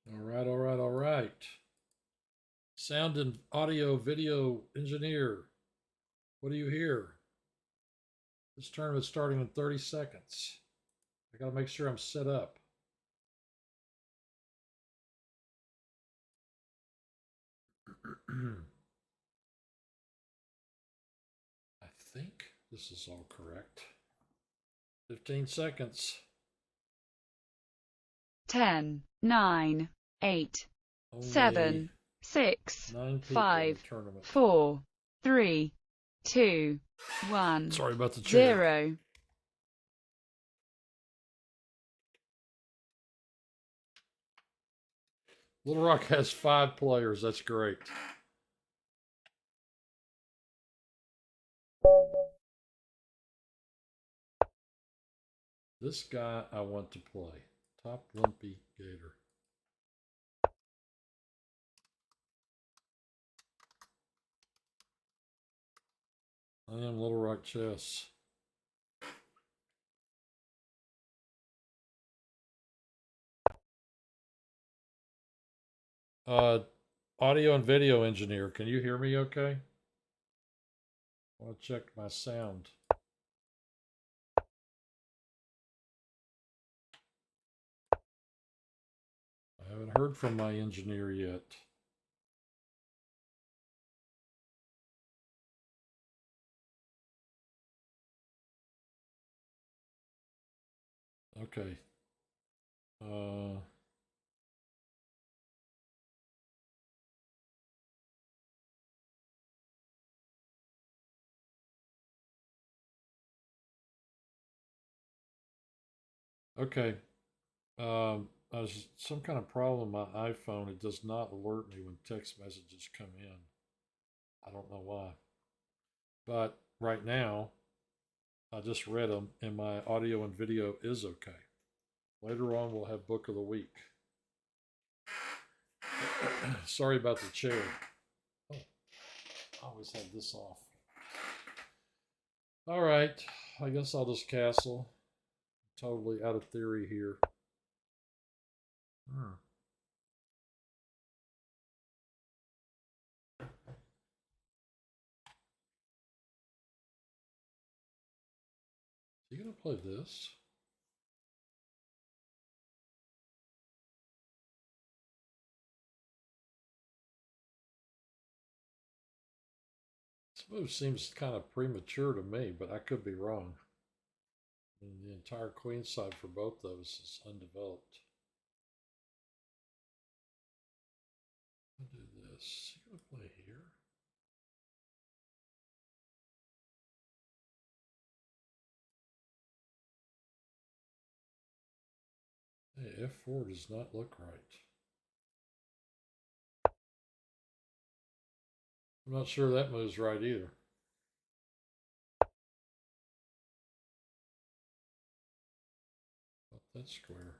All right, all right, all right. Sound and audio video engineer, what do you hear? This tournament's starting in 30 seconds. I got to make sure I'm set up. I think this is all correct. 15 seconds. 10, 9, 8, Only 7, 6, 9 people in the 5, tournament. 4, 3, 2, 1, Sorry about the chair. 0. Little Rock has 5 players. That's great. This guy I want to play. Top Lumpy Gator. I am Little Rock Chess. Audio and video engineer, can you hear me okay? I want to check my sound. I haven't heard from my engineer yet. Okay. Okay. There's some kind of problem with my iPhone. It does not alert me when text messages come in. I don't know why. But right now, I just read them, and my audio and video is okay. Later on, we'll have Book of the Week. Sorry about the chair. Oh, I always have this off. All right. I guess I'll just castle. Totally out of theory here. Hmm. Is he going to play this? This move seems kind of premature to me, but I could be wrong. I mean, the entire queen side for both those is undeveloped. I'll do this. Is he going to play here? Hey, F4 does not look right. I'm not sure that move's right either. But that's square.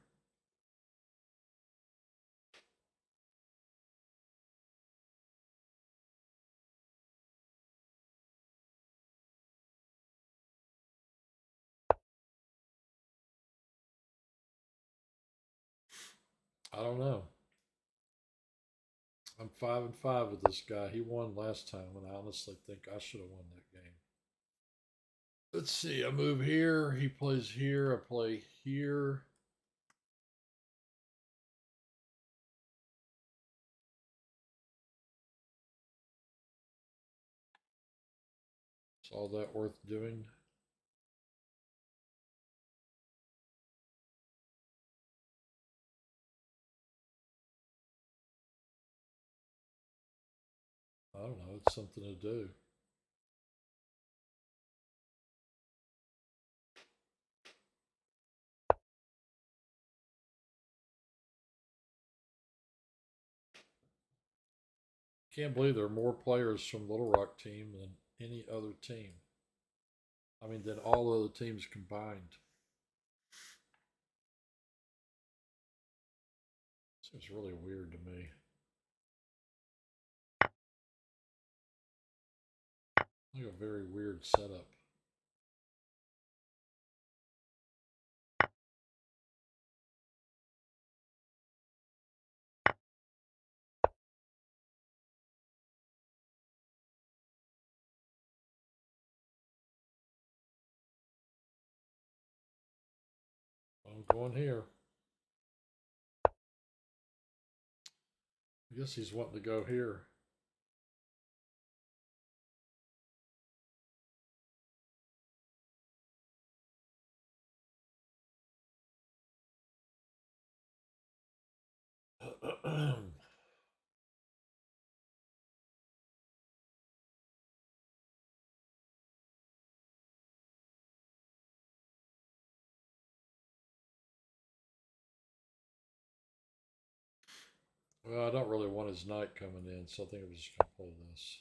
I don't know. I'm 5-5 with this guy. He won last time, and I honestly think I should have won that game. Let's see. I move here. He plays here. I play here. Is all that worth doing? I don't know. It's something to do. Can't believe there are more players from Little Rock team than any other team. I mean, than all other teams combined. Seems really weird to me. Like a very weird setup. going here. I guess he's wanting to go here. Well, I don't really want his knight coming in, so I think I'm just going to play this.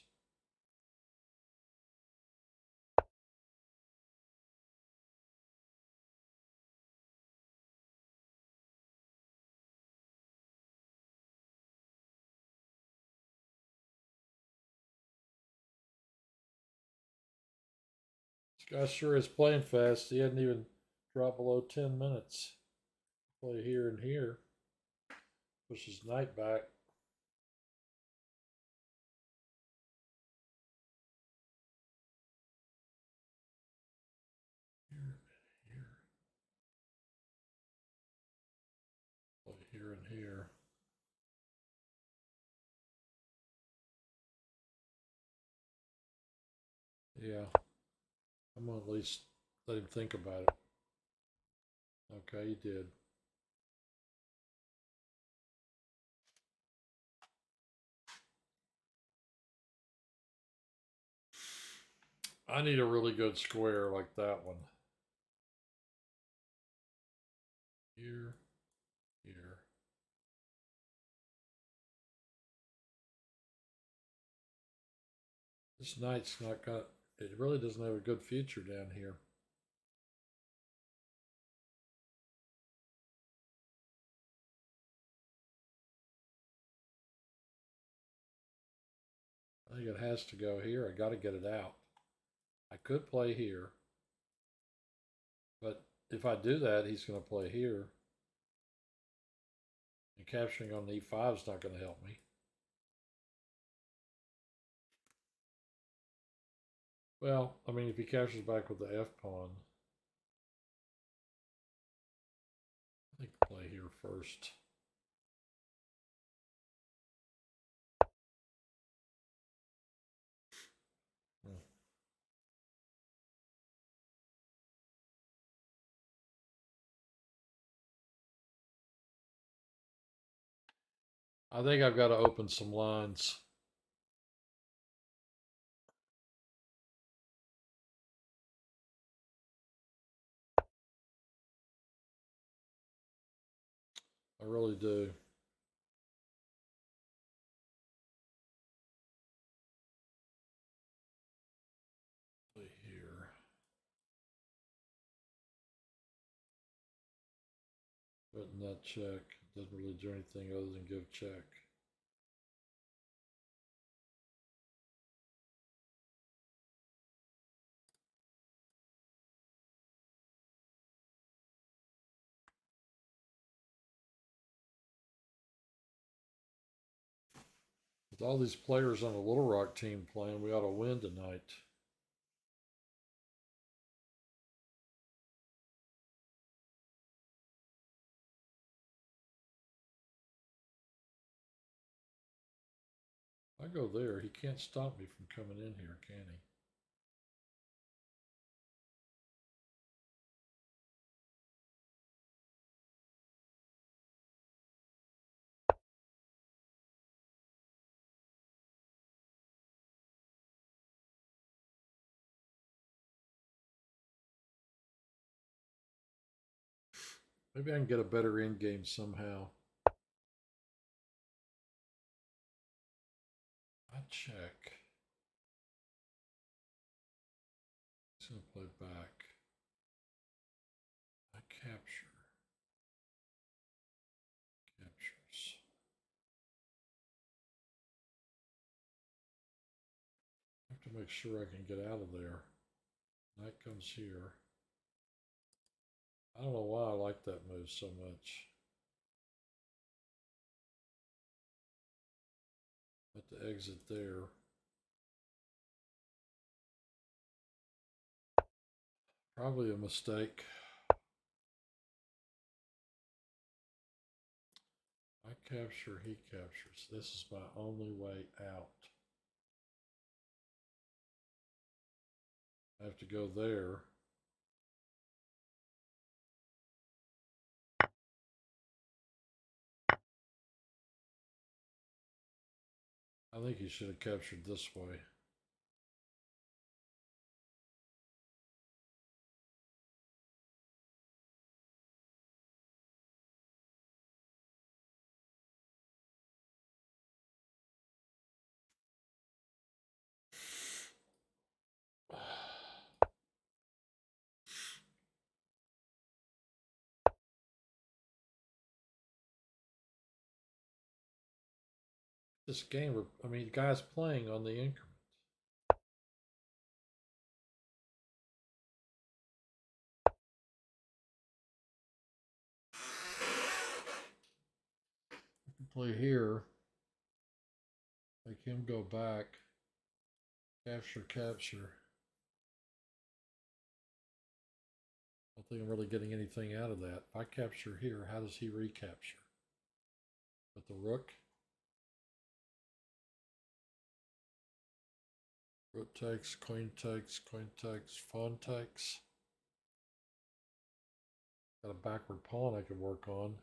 This guy sure is playing fast. He hadn't even dropped below 10 minutes. Play here and here. Push his knight back. Here, here. Play here and here. Yeah. I'm going to at least let him think about it. Okay, he did. I need a really good square like that one. Here, here. This knight's not got, it really doesn't have a good future down here. I think it has to go here. I got to get it out. I could play here. But if I do that, he's going to play here. And capturing on e5 is not going to help me. Well, I mean, if he captures back with the f pawn, I think play here first. I think I've got to open some lines. I really do. Play here. Button that check. Doesn't really do anything other than give check. With all these players on the Little Rock team playing, we ought to win tonight. If I go there, he can't stop me from coming in here, can he? Maybe I can get a better end game somehow. I check. He's going to play back. I capture. Captures. I have to make sure I can get out of there. Knight comes here. I don't know why I like that move so much. At the exit there. Probably a mistake. capture, he captures. This is my only way out. I have to go there. I think he should have captured this way. This game, I mean, the guy's playing on the increment. I can play here, make him go back, capture, capture. I don't think I'm really getting anything out of that. If I capture here, how does he recapture? With the rook? Rook takes, queen takes, queen takes, pawn takes. Got a backward pawn I can work on.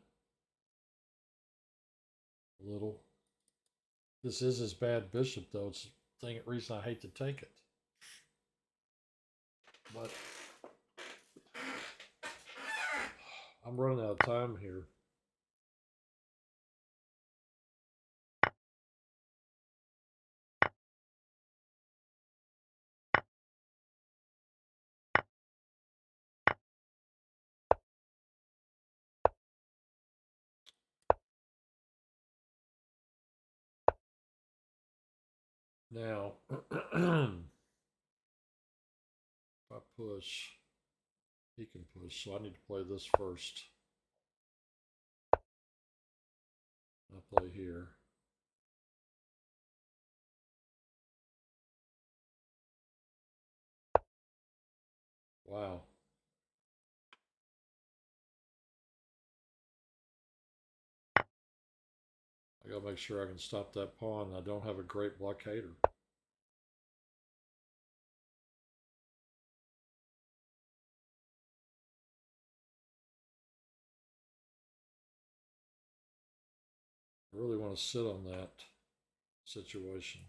A little. This is his bad bishop, though. It's the reason I hate to take it. But I'm running out of time here. Now, if I push, he can push, so I need to play this first. I'll play here. Wow. I gotta make sure I can stop that pawn. I don't have a great blockader. I really want to sit on that situation.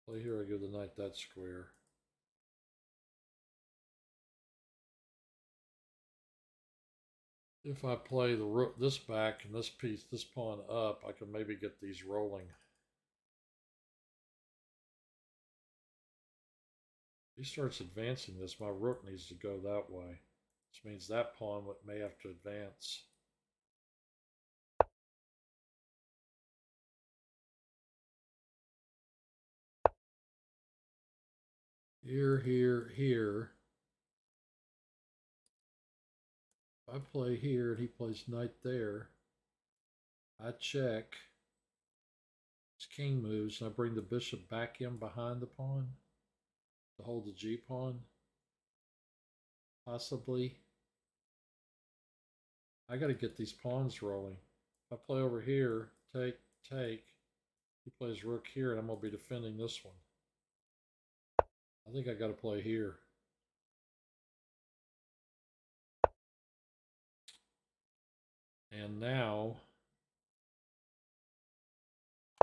Play here, I give the knight that square. If I play the rook this back and this piece, this pawn up, I can maybe get these rolling. If he starts advancing this, my rook needs to go that way, which means that pawn may have to advance. Here, here, here. If I play here and he plays knight there, I check. His king moves, and I bring the bishop back in behind the pawn to hold the G pawn. Possibly. I got to get these pawns rolling. If I play over here, take, take. He plays rook here, and I'm going to be defending this one. I think I got to play here. And now,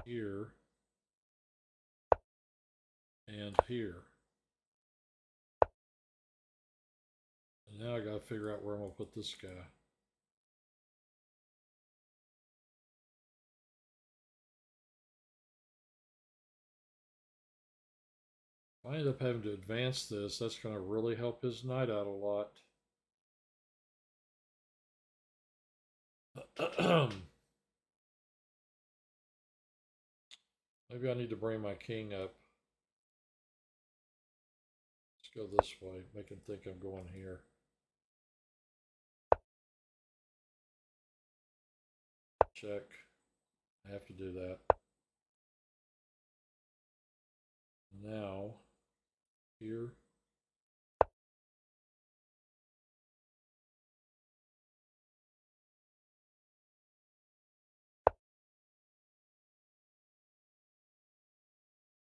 here, and here. And now I got to figure out where I'm going to put this guy. If I end up having to advance this, that's going to really help his knight out a lot. Maybe I need to bring my king up. Let's go this way, make him think I'm going here. Check. I have to do that. Now, here.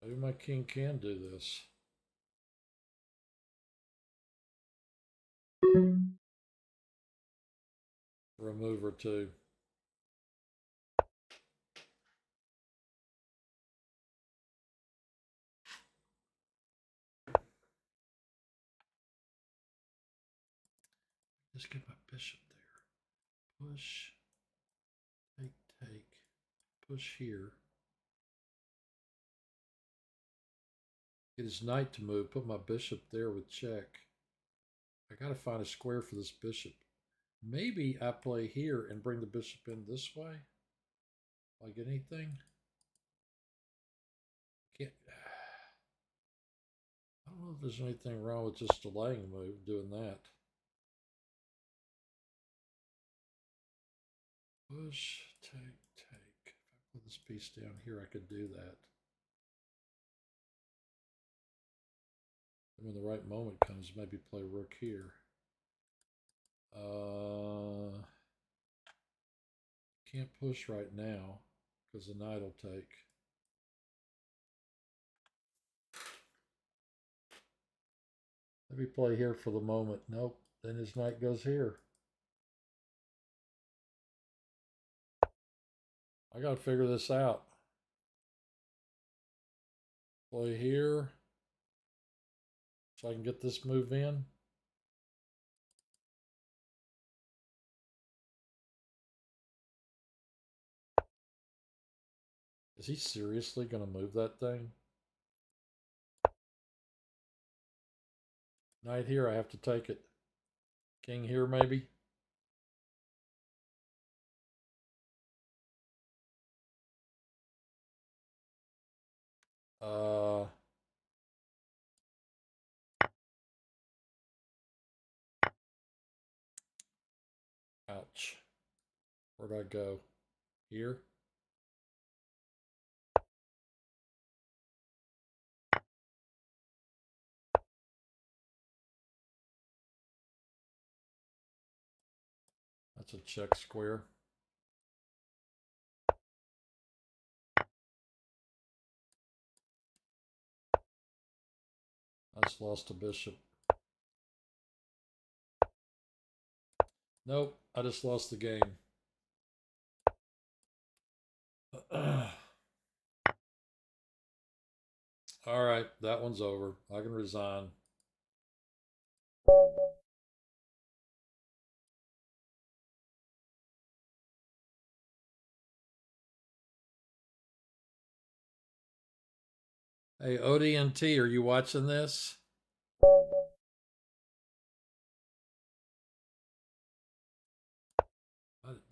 Maybe my king can do this. For a move or two. Just get my bishop there. Push. Take. Push here. Get his knight to move. Put my bishop there with check. I gotta find a square for this bishop. Maybe I play here and bring the bishop in this way. Like anything. Can't. I don't know if there's anything wrong with just delaying a move, doing that. Push, take. If I put this piece down here, I could do that. And when the right moment comes, maybe play rook here. Can't push right now because the knight will take. Maybe play here for the moment. Nope. Then his knight goes here. I got to figure this out. Play here so I can get this move in. Is he seriously going to move that thing? Knight here, I have to take it. King here, maybe. Ouch. Where'd I go? Here? That's a check square. I just lost a bishop. Nope, I just lost the game. All right, that one's over. I can resign. Hey, ODNT, are you watching this?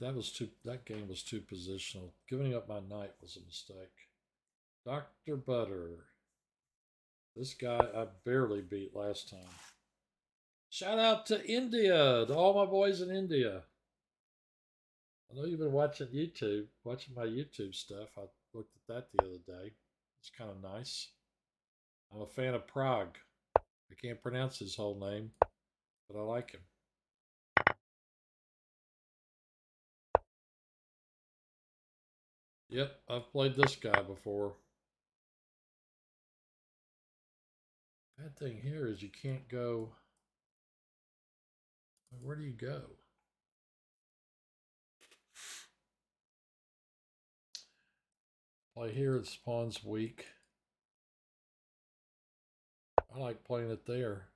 That game was too positional. Giving up my knight was a mistake. Dr. Butter. This guy I barely beat last time. Shout out to India, to all my boys in India. I know you've been watching my YouTube stuff. I looked at that the other day. It's kind of nice. I'm a fan of Prague. I can't pronounce his whole name, but I like him. Yep, I've played this guy before. Bad thing here is you can't go. Where do you go? Play here, the pawn's weak. I like playing it there.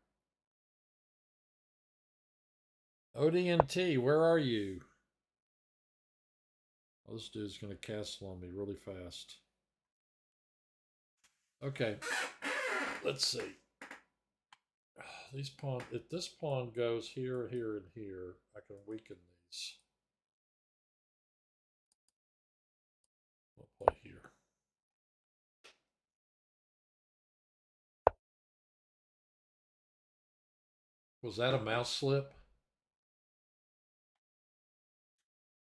ODNT, where are you? Oh, this dude's going to castle on me really fast. Okay, let's see. These pawns, if this pawn goes here, here, and here, I can weaken these. I'll play here. Was that a mouse slip?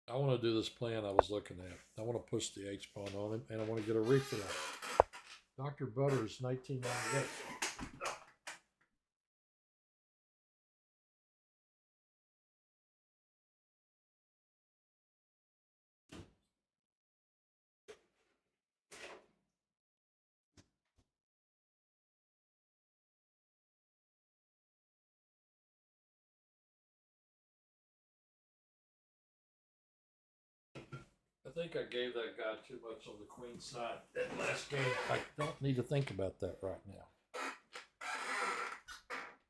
I want to do this plan I was looking at. I want to push the H pawn on him, and I want to get a refill. Dr. Butters, 1998. I think I gave that guy too much on the queen side that last game. I don't need to think about that right now.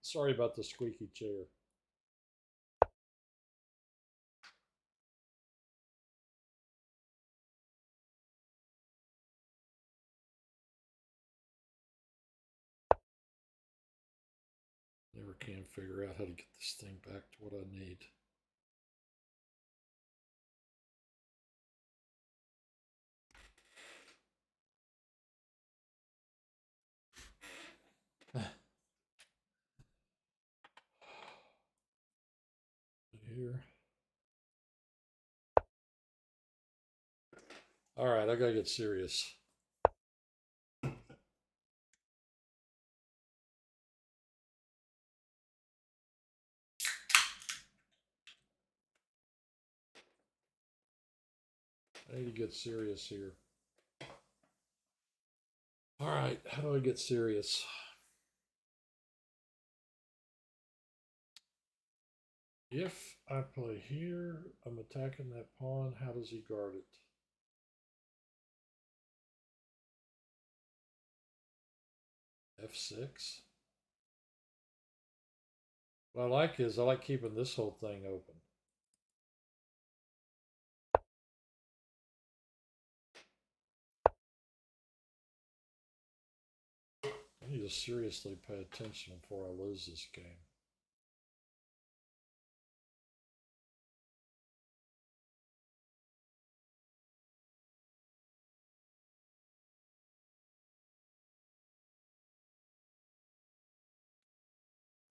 Sorry about the squeaky chair. Never can figure out how to get this thing back to what I need. Here. All right, I gotta get serious. I need to get serious here. All right, how do I get serious? If I play here, I'm attacking that pawn. How does he guard it? F6. What I like is I like keeping this whole thing open. I need to seriously pay attention before I lose this game.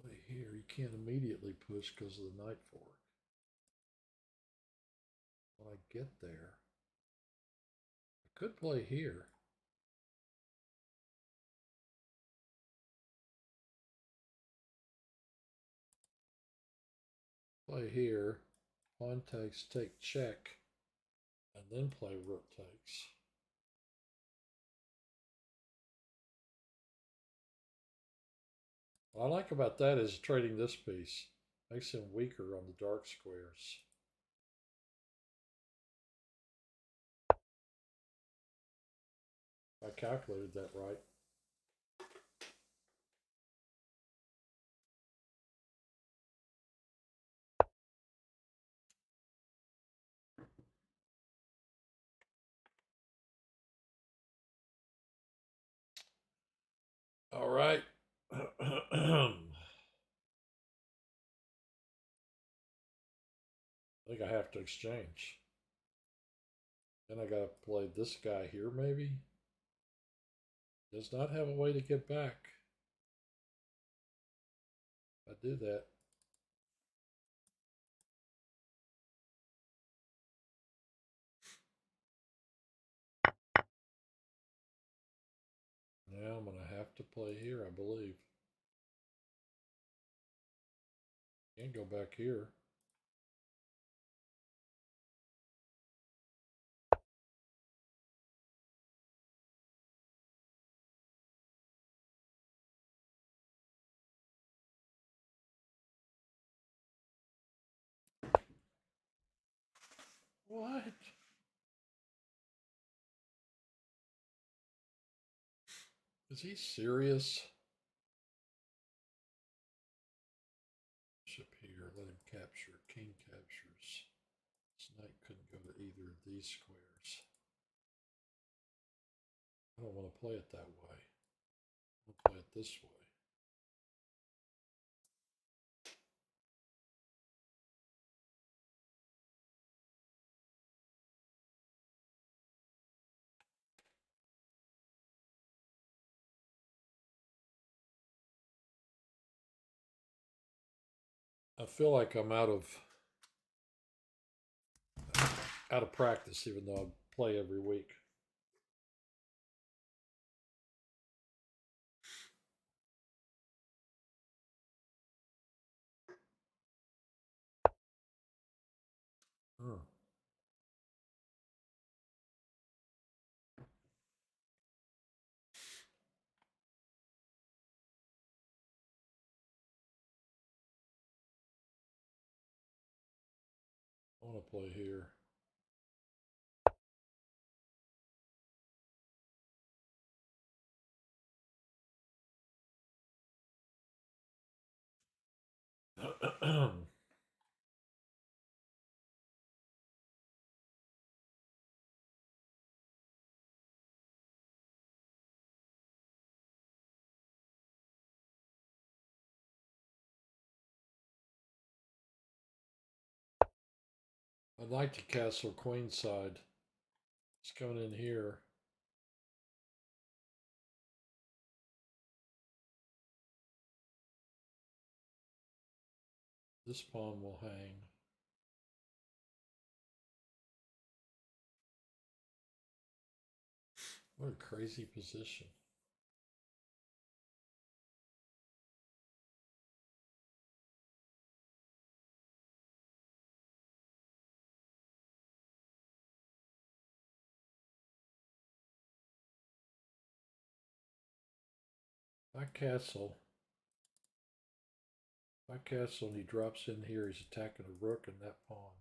Play here, you can't immediately push because of the knight fork. When I get there, I could play here. Play here, pawn takes, take check, and then play rook takes. What I like about that is trading this piece. Makes him weaker on the dark squares. I calculated that right. All right. I think I have to exchange. Then I gotta play this guy here, maybe. Does not have a way to get back. If I do that. Now I'm gonna have to play here, I believe. Can't go back here. What? Is he serious? Bishop here, let him capture. King captures. This knight couldn't go to either of these squares. I don't want to play it that way. I want to play it this way. I feel like I'm out of practice, even though I play every week. Oh. I want to play here. I'd like to castle queenside. It's coming in here. This pawn will hang. What a crazy position. If I castle and he drops in here, he's attacking a rook and that pawn.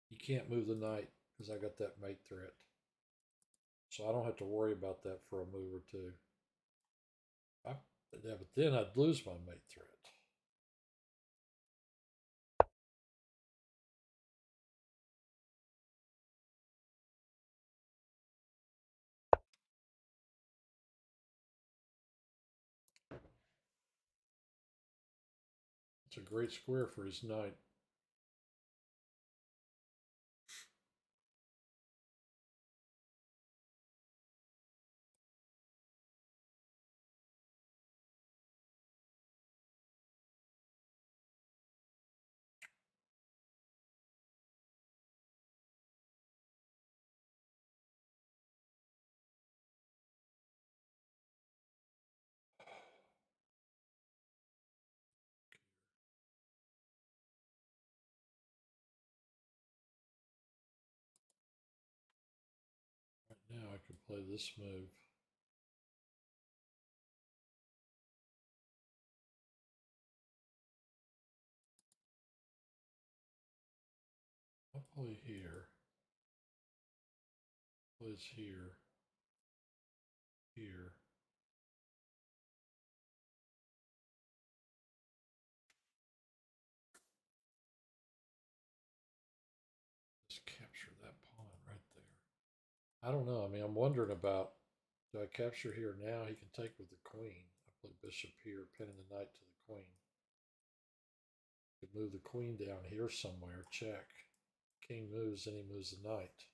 He can't move the knight because I got that mate threat. So I don't have to worry about that for a move or two. Yeah, but then I'd lose my mate threat. It's a great square for his knight. Right now I can play this move. I'll play here. Plays here. Here. Just capture that pawn right there. I don't know. I mean, I'm wondering about, do I capture here now? He can take with the queen. I play bishop here, pinning the knight to the queen. Could move the queen down here somewhere, check. King moves, then he moves the knight.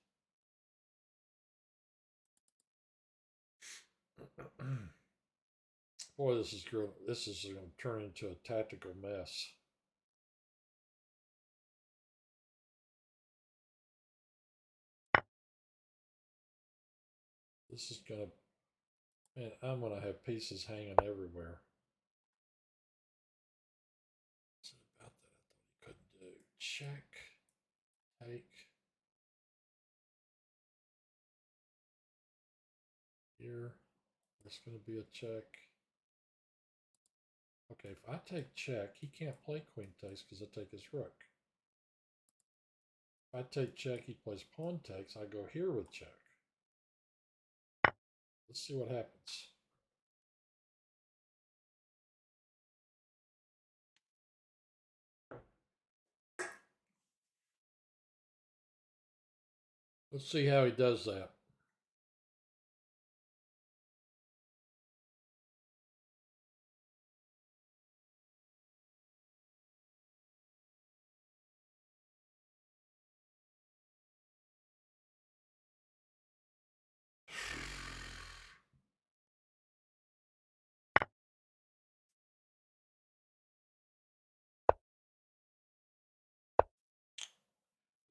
Boy, this is going to turn into a tactical mess. This is going to, man, I'm going to have pieces hanging everywhere. What's it about that I thought he couldn't do? Check, take. Here, there's going to be a check. Okay, if I take check, he can't play queen takes because I take his rook. If I take check, he plays pawn takes. I go here with check. Let's see what happens. Let's see how he does that.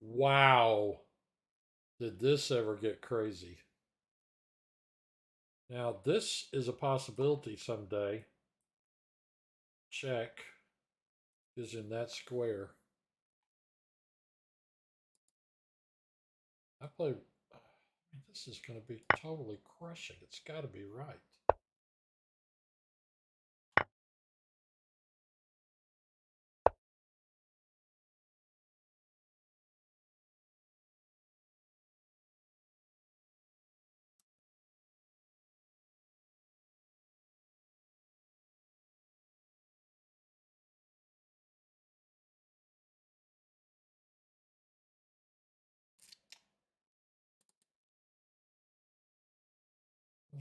Wow. Did this ever get crazy? Now, this is a possibility someday. Check is in that square. I play. I mean, this is going to be totally crushing. It's got to be right.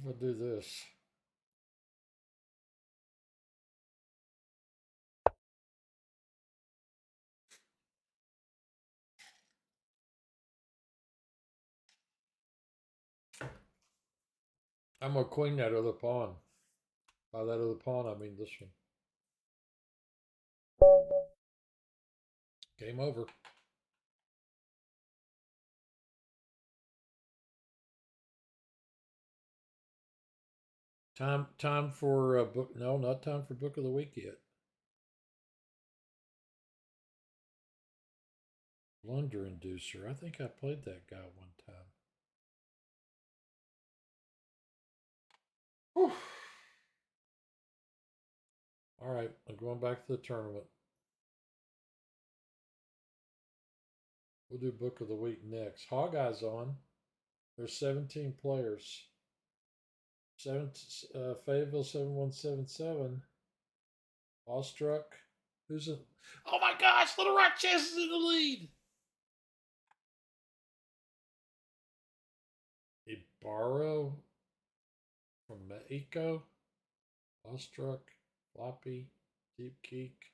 If I do this, I'm gonna queen that other pawn. By that other pawn, I mean this one. Game over. Time for book. No, not time for book of the week yet. Blunder Inducer. I think I played that guy one time. Whew. All right, I'm going back to the tournament. We'll do book of the week next. Hawkeye's on. There's 17 players. Fayetteville 7177. Awestruck. Who's in? Oh my gosh! Little Rock Chess is in the lead. Ibarro from Mexico. Awestruck. Floppy. Deep Keek.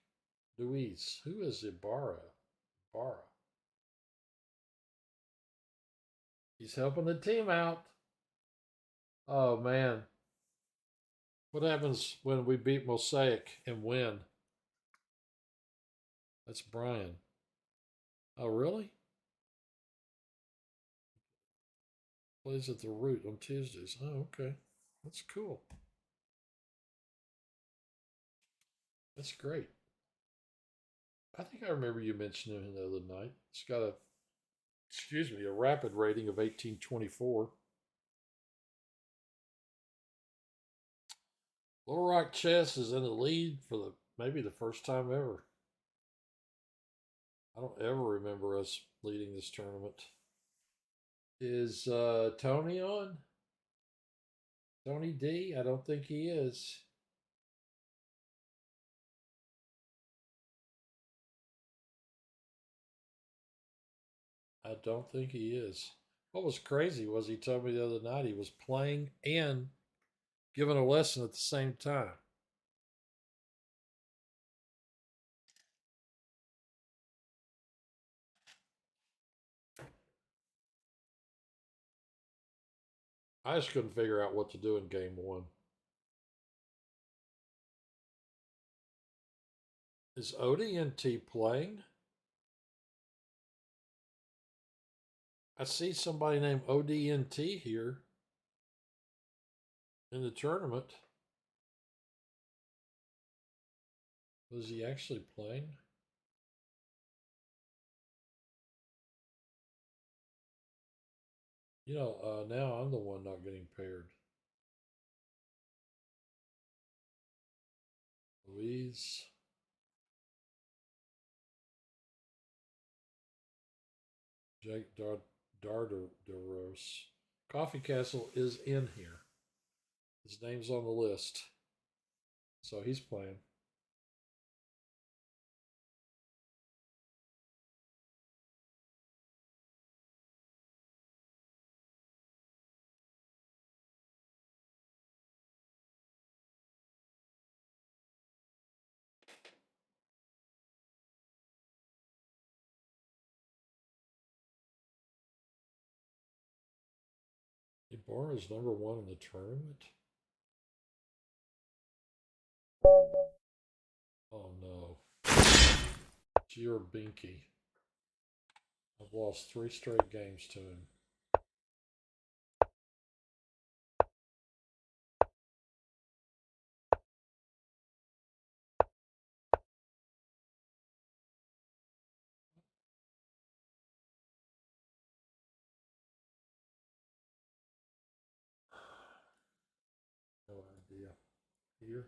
Luis. Who is Ibarra? Ibarra. He's helping the team out. Oh man. What happens when we beat Mosaic and win? That's Brian. Oh, really? Plays at the Root on Tuesdays. Oh, okay. That's cool. That's great. I think I remember you mentioning him the other night. It's got a rapid rating of 1824. Little Rock Chess is in the lead for maybe the first time ever. I don't ever remember us leading this tournament. Is Tony on? Tony D? I don't think he is. I don't think he is. What was crazy was he told me the other night he was playing and giving a lesson at the same time. I just couldn't figure out what to do in game one. Is ODNT playing? I see somebody named ODNT here in the tournament. Was he actually playing? Now I'm the one not getting paired. Louise. Jake Dardaros. Coffee Castle is in here. His name's on the list. So he's playing. Ibarra is number one in the tournament. Oh no. Gio Binky. I've lost 3 straight games to him. No idea. Here.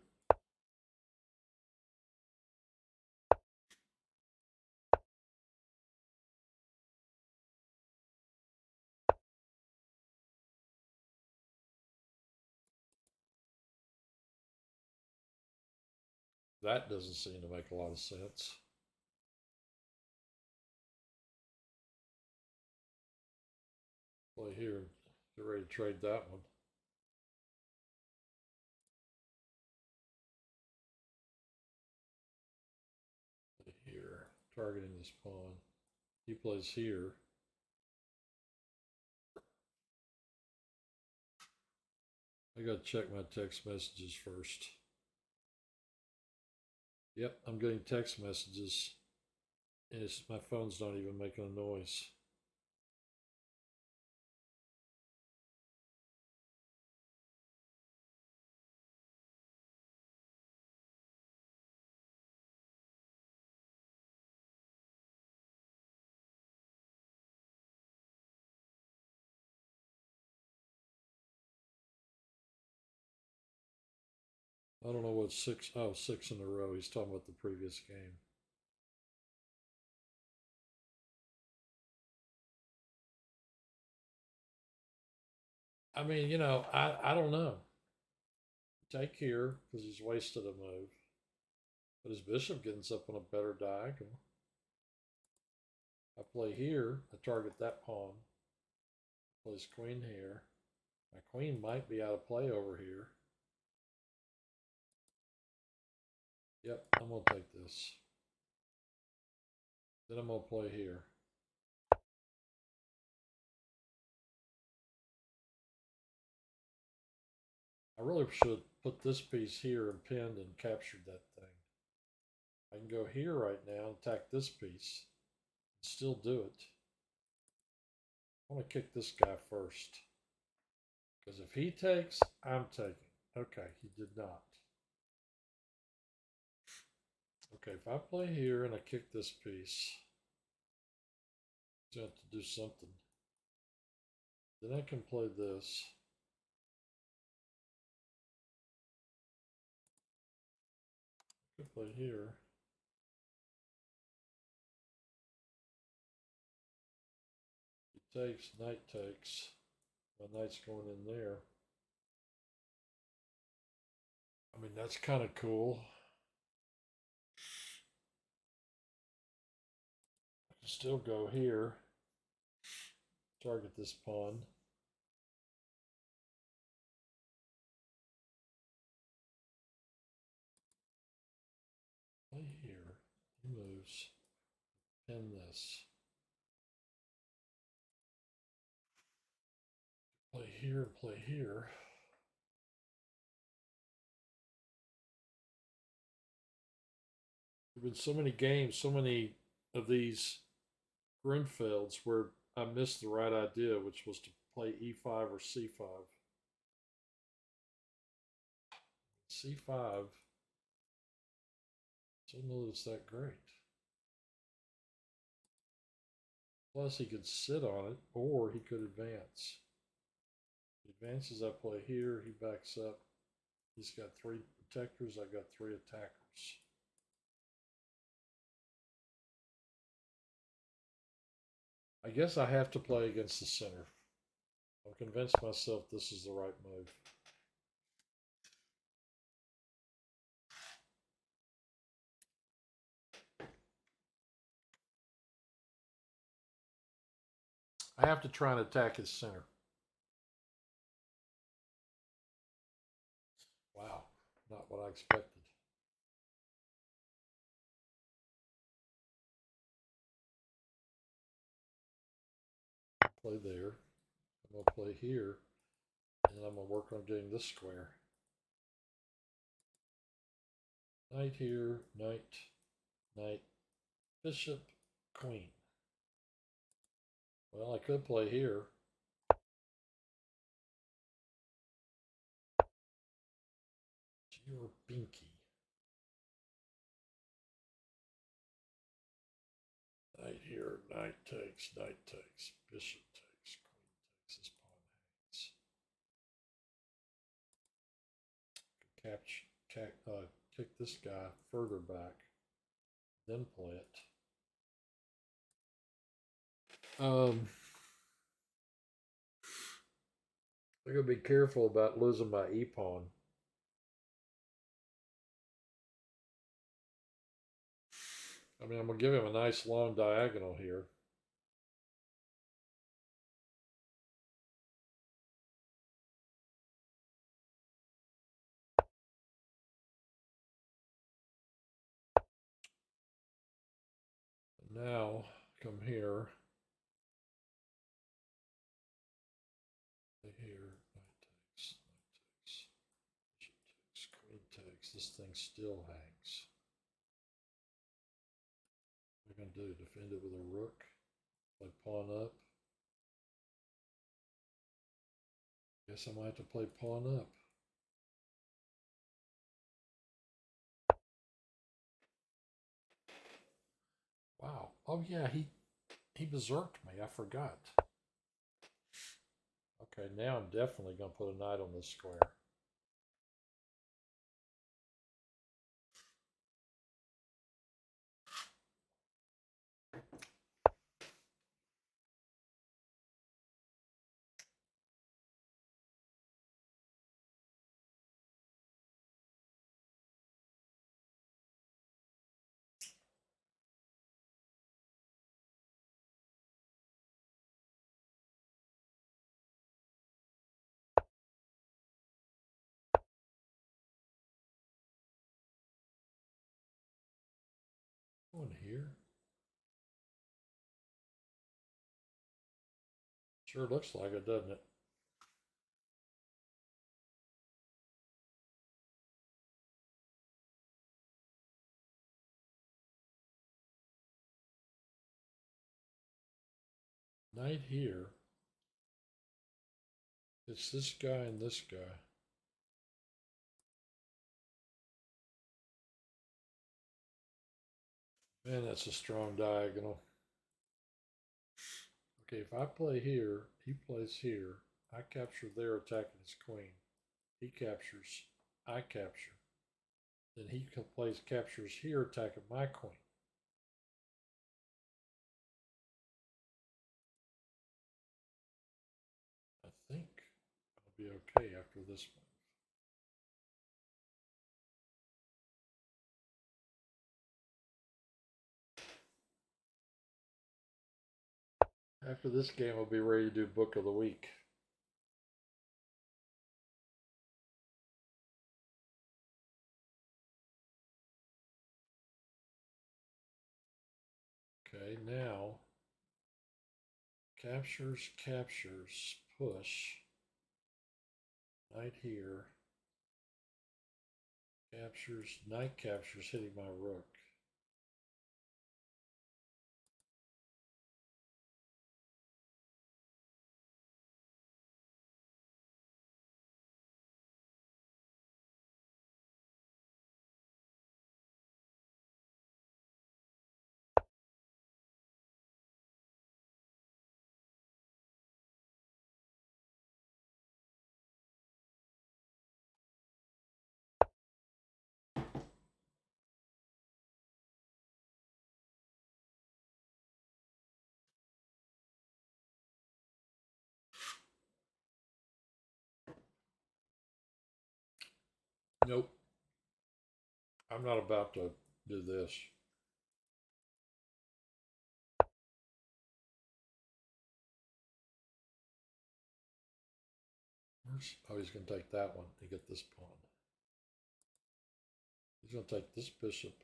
That doesn't seem to make a lot of sense. Play here. Get ready to trade that one. Play here. Targeting this pawn. He plays here. I gotta check my text messages first. Yep, I'm getting text messages. And my phone's not even making a noise. I don't know what six. Oh, 6 in a row. He's talking about the previous game. I mean, I don't know. Take here because he's wasted a move. But his bishop gets up on a better diagonal. I play here. I target that pawn. Plays queen here. My queen might be out of play over here. Yep, I'm going to take this. Then I'm going to play here. I really should put this piece here and pinned and captured that thing. I can go here right now and attack this piece and still do it. I want to kick this guy first. Because if he takes, I'm taking. Okay, he did not. Okay, if I play here and I kick this piece, I have to do something. Then I can play this. I could play here. He takes, knight takes. My knight's going in there. I mean, that's kind of cool. I can still go here. Target this pawn. Play here. He moves. Pin this. Play here, play here. There have been so many games, so many of these Grunfelds where I missed the right idea, which was to play e5 or c5. c5, I don't know that it's that great. Plus, he could sit on it, or he could advance. He advances, I play here, he backs up. He's got 3 protectors, I got 3 attackers. I guess I have to play against the center. I'm convinced myself this is the right move. I have to try and attack his center. Wow, not what I expected. Play there. I'm going to play here, and then I'm going to work on getting this square. Knight here, knight, knight, bishop, queen. Well, I could play here. You're binky. Knight here, knight takes, bishop takes, queen takes, this pawn hangs. Kick this guy further back, then play it. I gotta be careful about losing my e-pawn. I mean, I'm gonna give him a nice long diagonal here. Now, come here. Here, knight takes, thing still hangs. What are we gonna do? Defend it with a rook? Play pawn up? Guess I might have to play pawn up. Wow. Oh yeah, he berserked me. I forgot. Okay, now I'm definitely gonna put a knight on this square. Going here. Sure looks like it, doesn't it? Knight here. It's this guy and this guy. Man, that's a strong diagonal. Okay, if I play here, he plays here. I capture there, attacking his queen. He captures, I capture. Then he plays captures here, attacking my queen. I think I'll be okay after this move. After this game, I'll be ready to do Book of the Week. Okay, now captures, captures, push. Knight here. Captures, knight captures, hitting my rook. Nope. I'm not about to do this. Oh, he's going to take that one to get this pawn. He's going to take this bishop.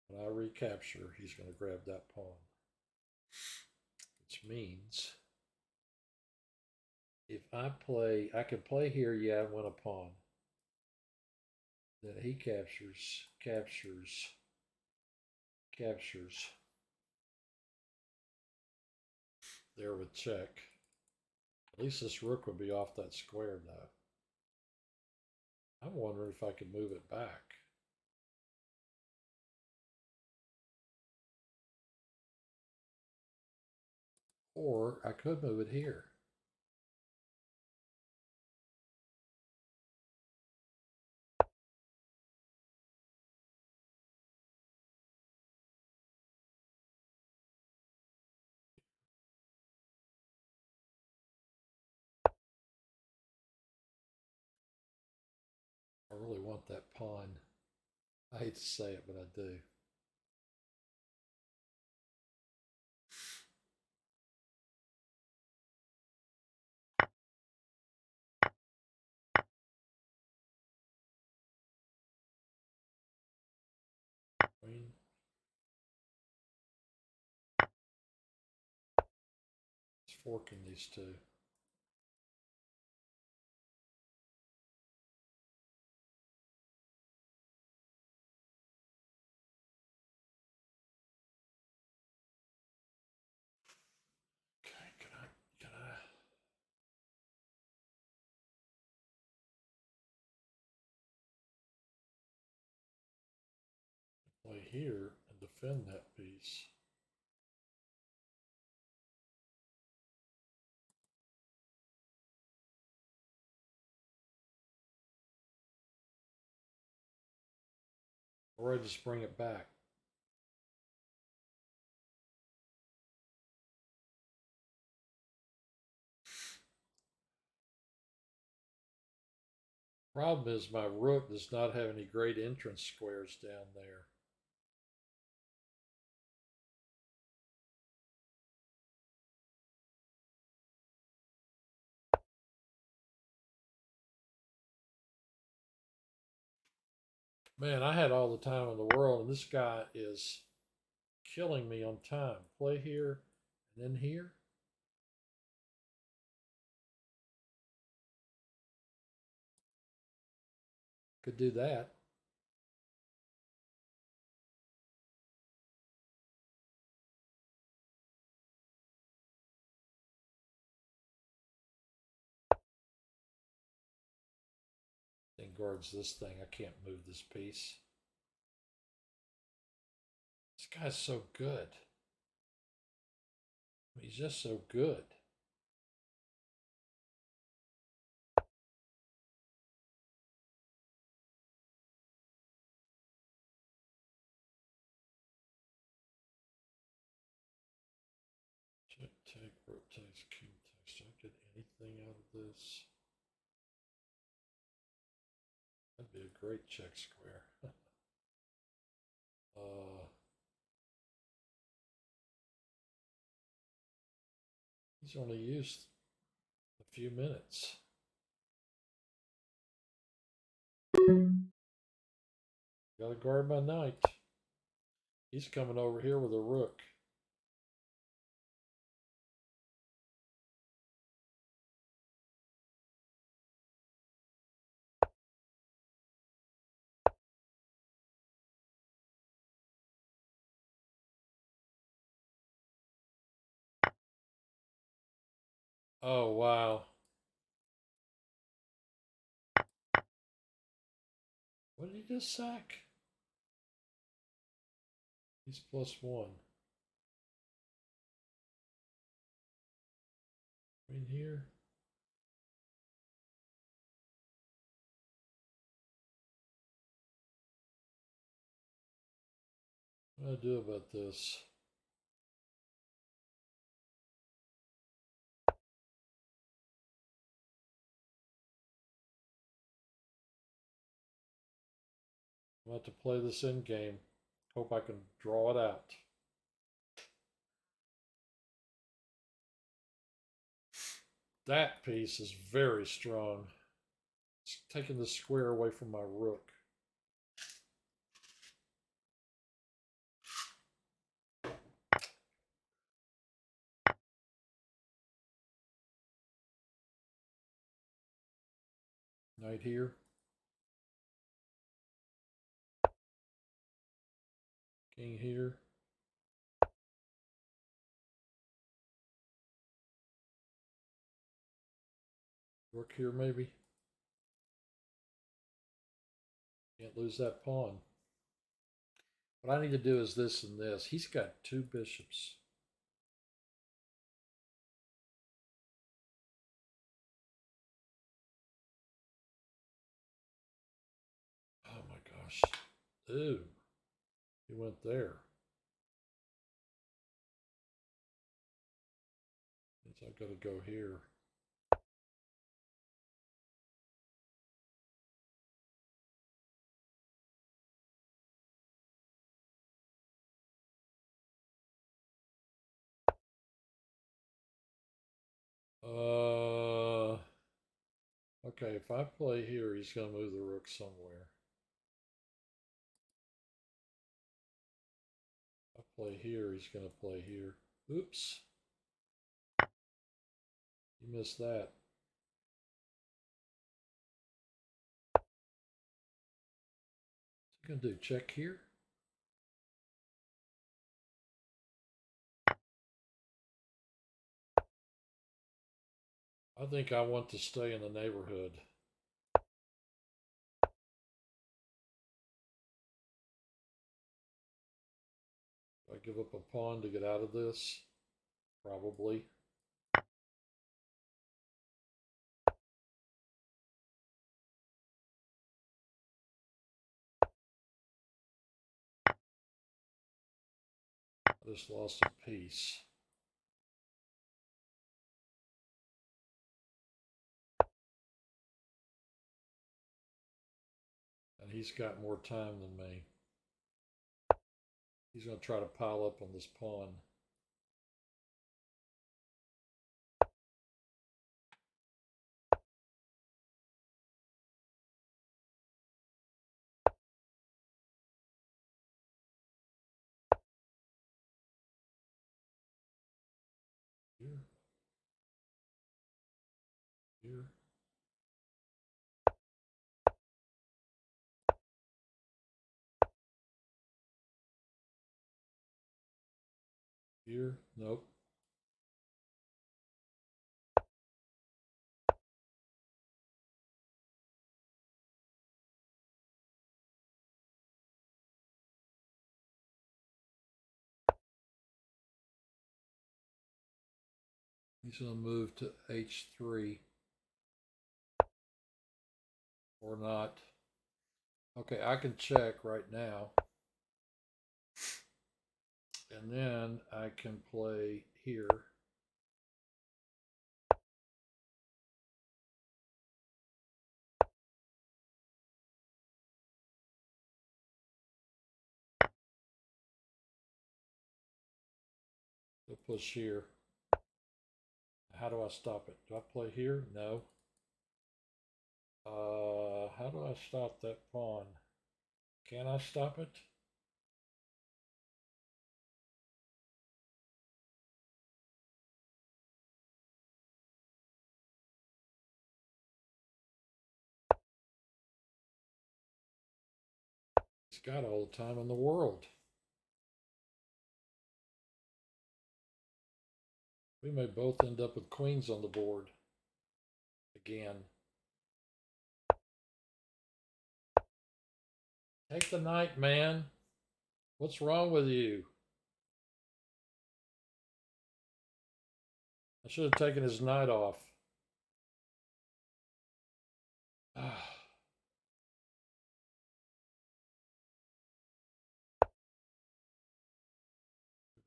When I recapture, he's going to grab that pawn. Which means if I play, I can play here, yeah, and win a pawn. Then he captures, captures, captures. There with check. At least this rook would be off that square now. I'm wondering if I can move it back. Or I could move it here. I really want that pawn. I hate to say it, but I do. Queen. It's forking these two. here and defend that piece. Or I just bring it back. Problem is my rook does not have any great entrance squares down there. Man, I had all the time in the world, and this guy is killing me on time. Play here and then here. Could do that. Then guards this thing. I can't move this piece. This guy's so good. He's just so good. Check, take, rotates, king takes. Do I get anything out of this? That'd be a great check square. He's only used a few minutes. Gotta guard my knight. He's coming over here with a rook. Oh, wow. What did he just sack? He's +1. Queen here. What do I do about this? I'm about to play this in game. Hope I can draw it out. That piece is very strong. It's taking the square away from my rook. Knight here. King here. Rook here maybe. Can't lose that pawn. What I need to do is this and this. He's got 2 bishops. Oh my gosh. Ooh. He went there. Means I've got to go here. Okay, if I play here, he's going to move the rook somewhere. If I play here, he's going to play here. Oops. You missed that. What's he going to do? Check here? I think I want to stay in the neighborhood. give up a pawn to get out of this? Probably. I just lost a piece. And he's got more time than me. He's going to try to pile up on this pawn. Here. Here. Here. Nope. He's going to move to h3. Or not. Okay, I can check right now. And then I can play here. He'll push here. How do I stop it? Do I play here? No. How do I stop that pawn? Can I stop it? He's got all the time in the world. We may both end up with queens on the board. Again. Take the knight, man. What's wrong with you? I should have taken his knight off.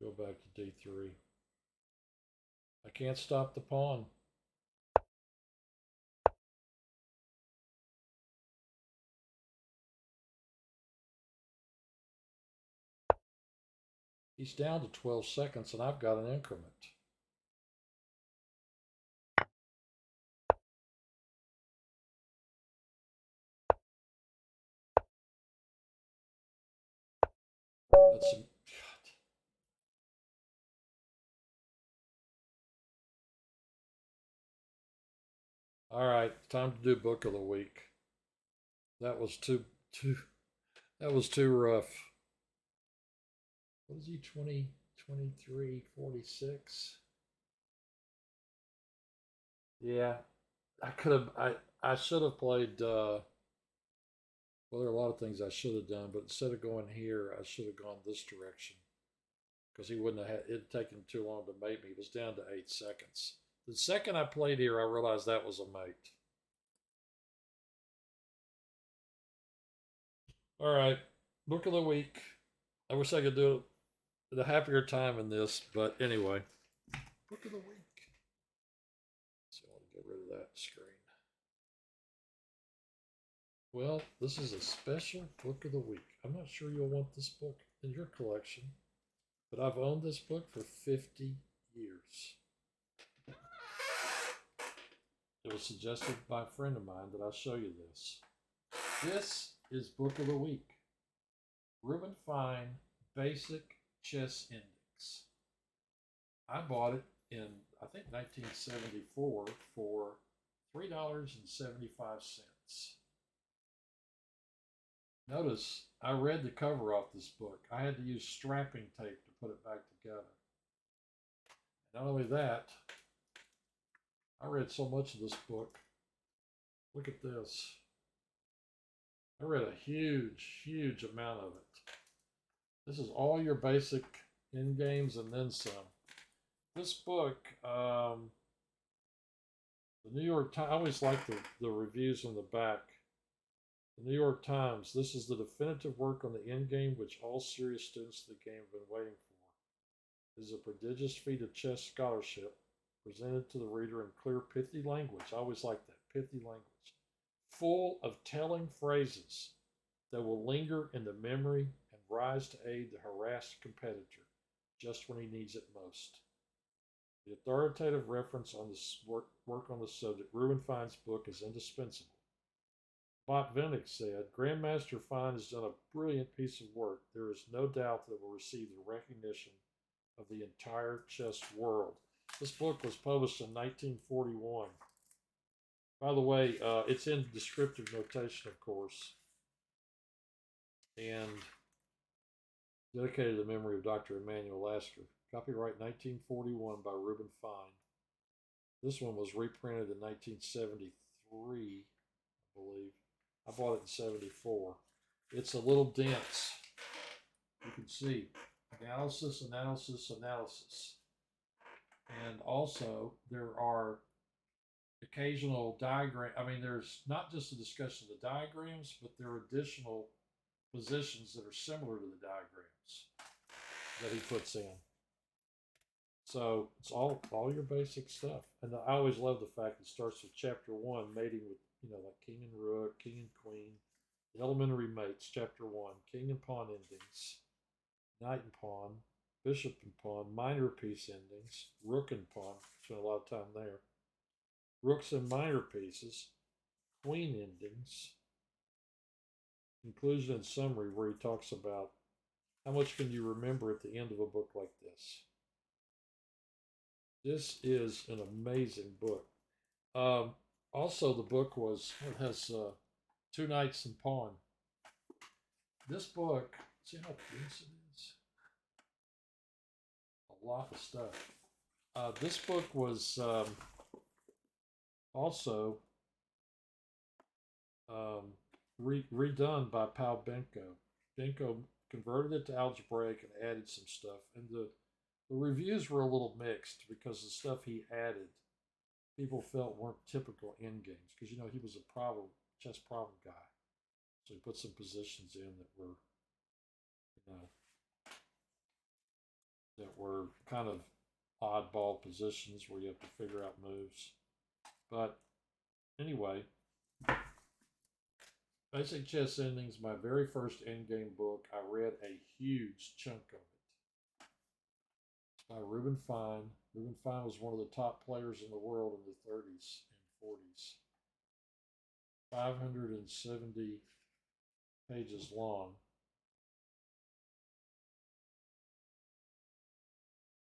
Go back to d3. I can't stop the pawn. He's down to 12 seconds and I've got an increment. That's some, God. All right, time to do book of the week. That was too rough. What is he, 20, 23, 46? Yeah, I should have played, well, there are a lot of things I should have done, but instead of going here, I should have gone this direction. Because he wouldn't have had, it'd taken too long to mate me. He was down to 8 seconds. The second I played here, I realized that was a mate. All right, book of the week. I wish I could do it at a happier time in this, but anyway, book of the week. So I'll get rid of that screen. Well, this is a special book of the week. I'm not sure you'll want this book in your collection, but I've owned this book for 50 years. It was suggested by a friend of mine that I'll show you this. This is Book of the Week. Reuben Fine Basic Chess Index. I bought it in, I think, 1974 for $3.75. Notice I read the cover off this book. I had to use strapping tape to put it back together. Not only that, I read so much of this book. Look at this. I read a huge amount of it. This is all your basic in games and then some. This book, the New York Times, I always like the reviews on the back. The New York Times, this is the definitive work on the end game which all serious students of the game have been waiting for. It is a prodigious feat of chess scholarship presented to the reader in clear, pithy language. I always like that, pithy language. Full of telling phrases that will linger in the memory and rise to aid the harassed competitor just when he needs it most. The authoritative reference on this work on the subject, Reuben Fine's book, is indispensable. Bob Vinnick said, Grandmaster Fine has done a brilliant piece of work. There is no doubt that it will receive the recognition of the entire chess world. This book was published in 1941. By the way, it's in descriptive notation, of course, and dedicated to the memory of Dr. Emanuel Lasker. Copyright 1941 by Reuben Fine. This one was reprinted in 1973, I believe. I bought it in 74. It's a little dense. You can see analysis, analysis, analysis. And also there are occasional diagrams. I mean, there's not just a discussion of the diagrams, but there are additional positions that are similar to the diagrams that he puts in. So it's all your basic stuff. And I always love the fact it starts with chapter 1, mating with, like king and rook, king and queen, the elementary mates, chapter 1, king and pawn endings, knight and pawn, bishop and pawn, minor piece endings, rook and pawn, spent a lot of time there, rooks and minor pieces, queen endings, conclusion and summary, where he talks about how much can you remember at the end of a book like this. This is an amazing book. Also, the book has two knights and pawn. This book, see how dense it is? A lot of stuff. This book was also redone by Pal Benko. Benko converted it to algebraic and added some stuff. And the reviews were a little mixed because the stuff he added, people felt weren't typical end games. Because, he was a chess problem guy. So he put some positions in that were kind of oddball positions where you have to figure out moves. But anyway, Basic Chess Endings, my very first endgame book. I read a huge chunk of it. It's by Reuben Fine. Reuben Fine was one of the top players in the world in the 30s and 40s. 570 pages long,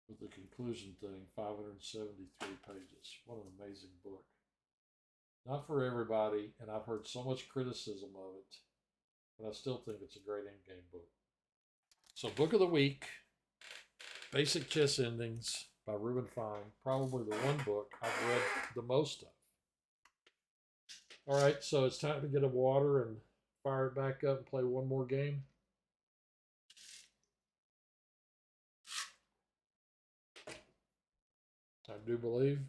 with the conclusion thing, 573 pages. What an amazing book. Not for everybody, and I've heard so much criticism of it, but I still think it's a great endgame book. So, book of the week, Basic Chess Endings by Reuben Fine. Probably the one book I've read the most of. All right, so it's time to get a water and fire it back up and play one more game. I do believe.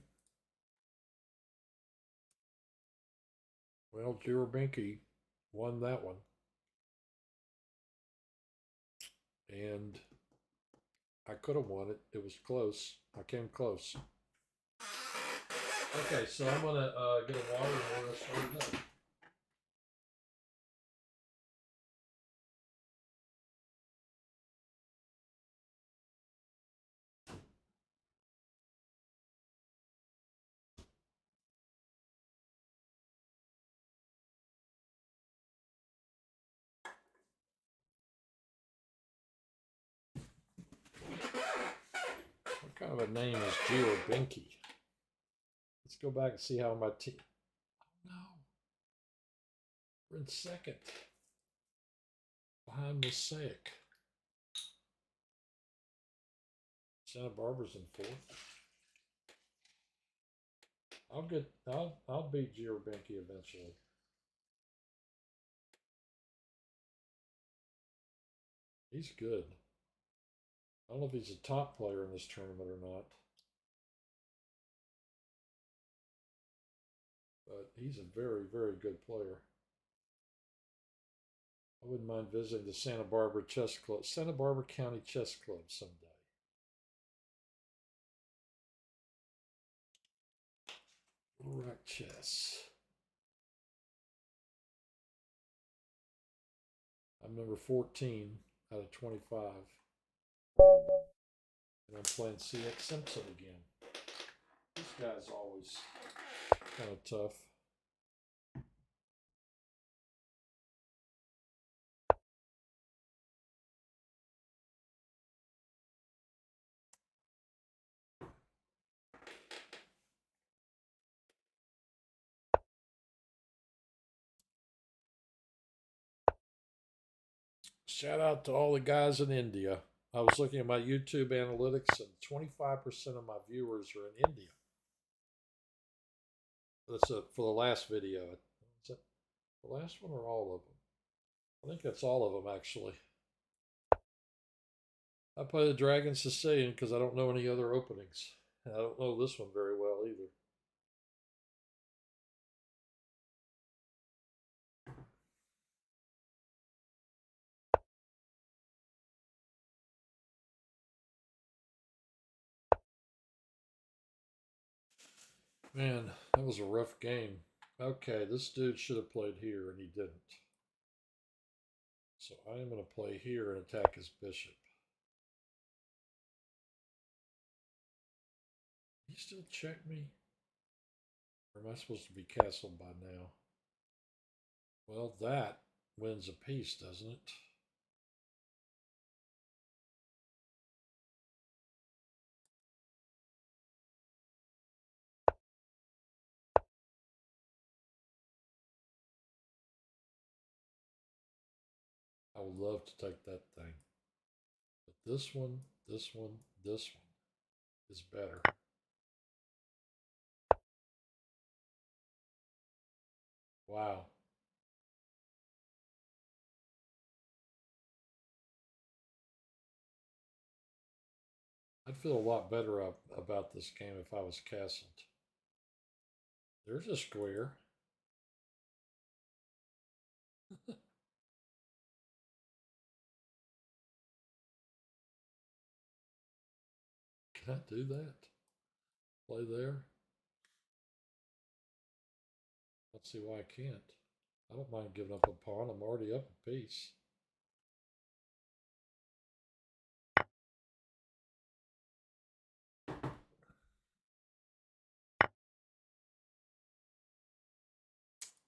Well, Girabenki won that one. And I could have won it. It was close. I came close. Okay, so I'm going to get a water and we're going to start it up. What kind of a name is Girabenki? Let's go back and see how my team. Oh no. We're in second. Behind Mosaic. Santa Barbara's in fourth. I'll beat Girabenki eventually. He's good. I don't know if he's a top player in this tournament or not. But he's a very, very good player. I wouldn't mind visiting the Santa Barbara Chess Club, Santa Barbara County Chess Club someday. Little Rock Chess. I'm number 14 out of 25. And I'm playing CX Simpson again. This guy's always kind of tough. Shout out to all the guys in India. I was looking at my YouTube analytics, and 25% of my viewers are in India. That's for the last video. Is that the last one or all of them? I think that's all of them, actually. I play the Dragon Sicilian because I don't know any other openings. And I don't know this one very well either. Man, that was a rough game. Okay, this dude should have played here, and he didn't. So I am going to play here and attack his bishop. He still check me? Or am I supposed to be castled by now? Well, that wins a piece, doesn't it? I would love to take that thing. But this one, this one, this one is better. Wow. I'd feel a lot better about this game if I was castled. There's a square. Can I do that? Play there? Let's see why I can't. I don't mind giving up a pawn. I'm already up a piece.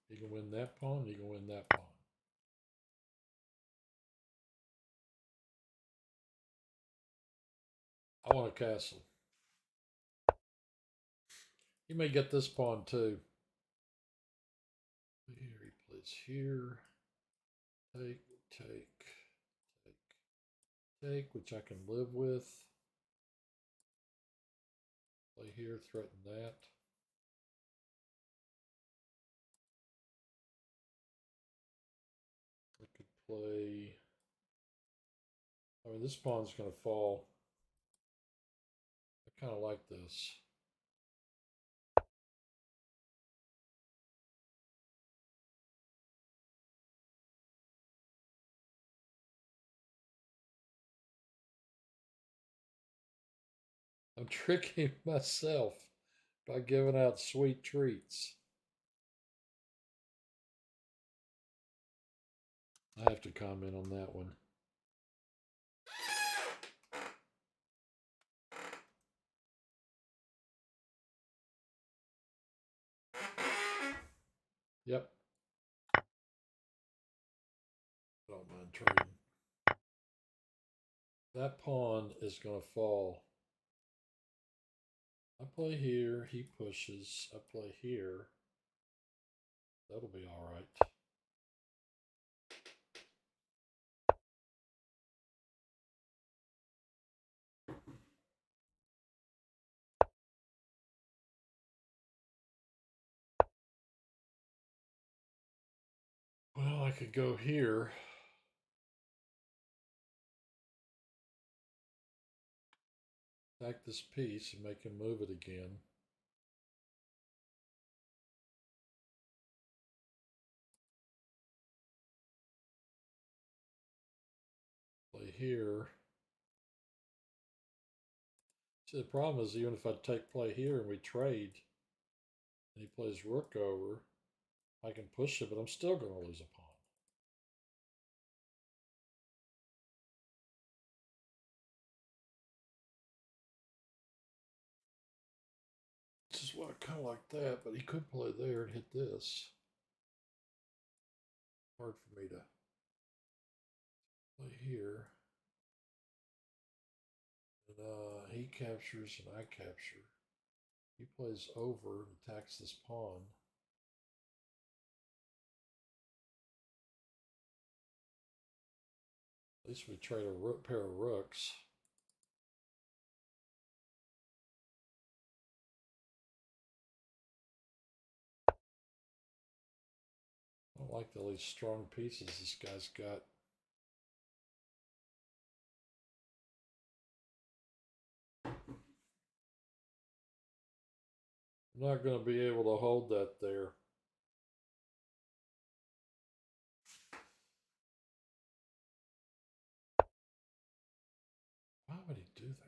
You can win that pawn, you can win that pawn. I want a castle. He may get this pawn too. Here he plays here. Take, take, take, which I can live with. Play here, threaten that. I could play. I mean, this pawn's going to fall. I kind of like this. I'm tricking myself by giving out sweet treats. I have to comment on that one. Yep. I don't mind trading. That pawn is going to fall. I play here, he pushes. I play here. That'll be all right. Well, I could go here. attack this piece and make him move it again. Play here. See, the problem is even if I take play here and we trade, and he plays rook over, I can push it, but I'm still going to lose a pawn. This is why I kind of like that, but he could play there and hit this. Hard for me to play here. And he captures and I capture. He plays over and attacks this pawn. At least we trade a pair of rooks. I don't like all these strong pieces this guy's got. I'm not going to be able to hold that there. Why would he do that?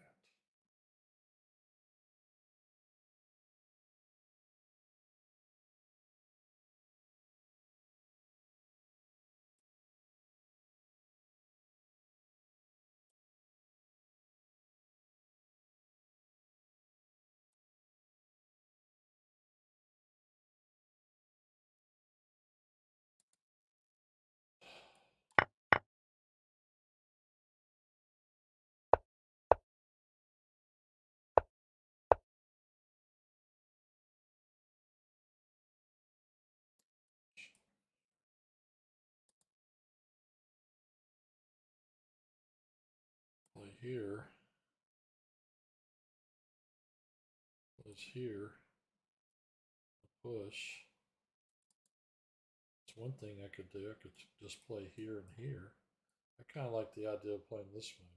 Play here. Plays here. Push. It's one thing I could do. I could just play here and here. I kind of like the idea of playing this move.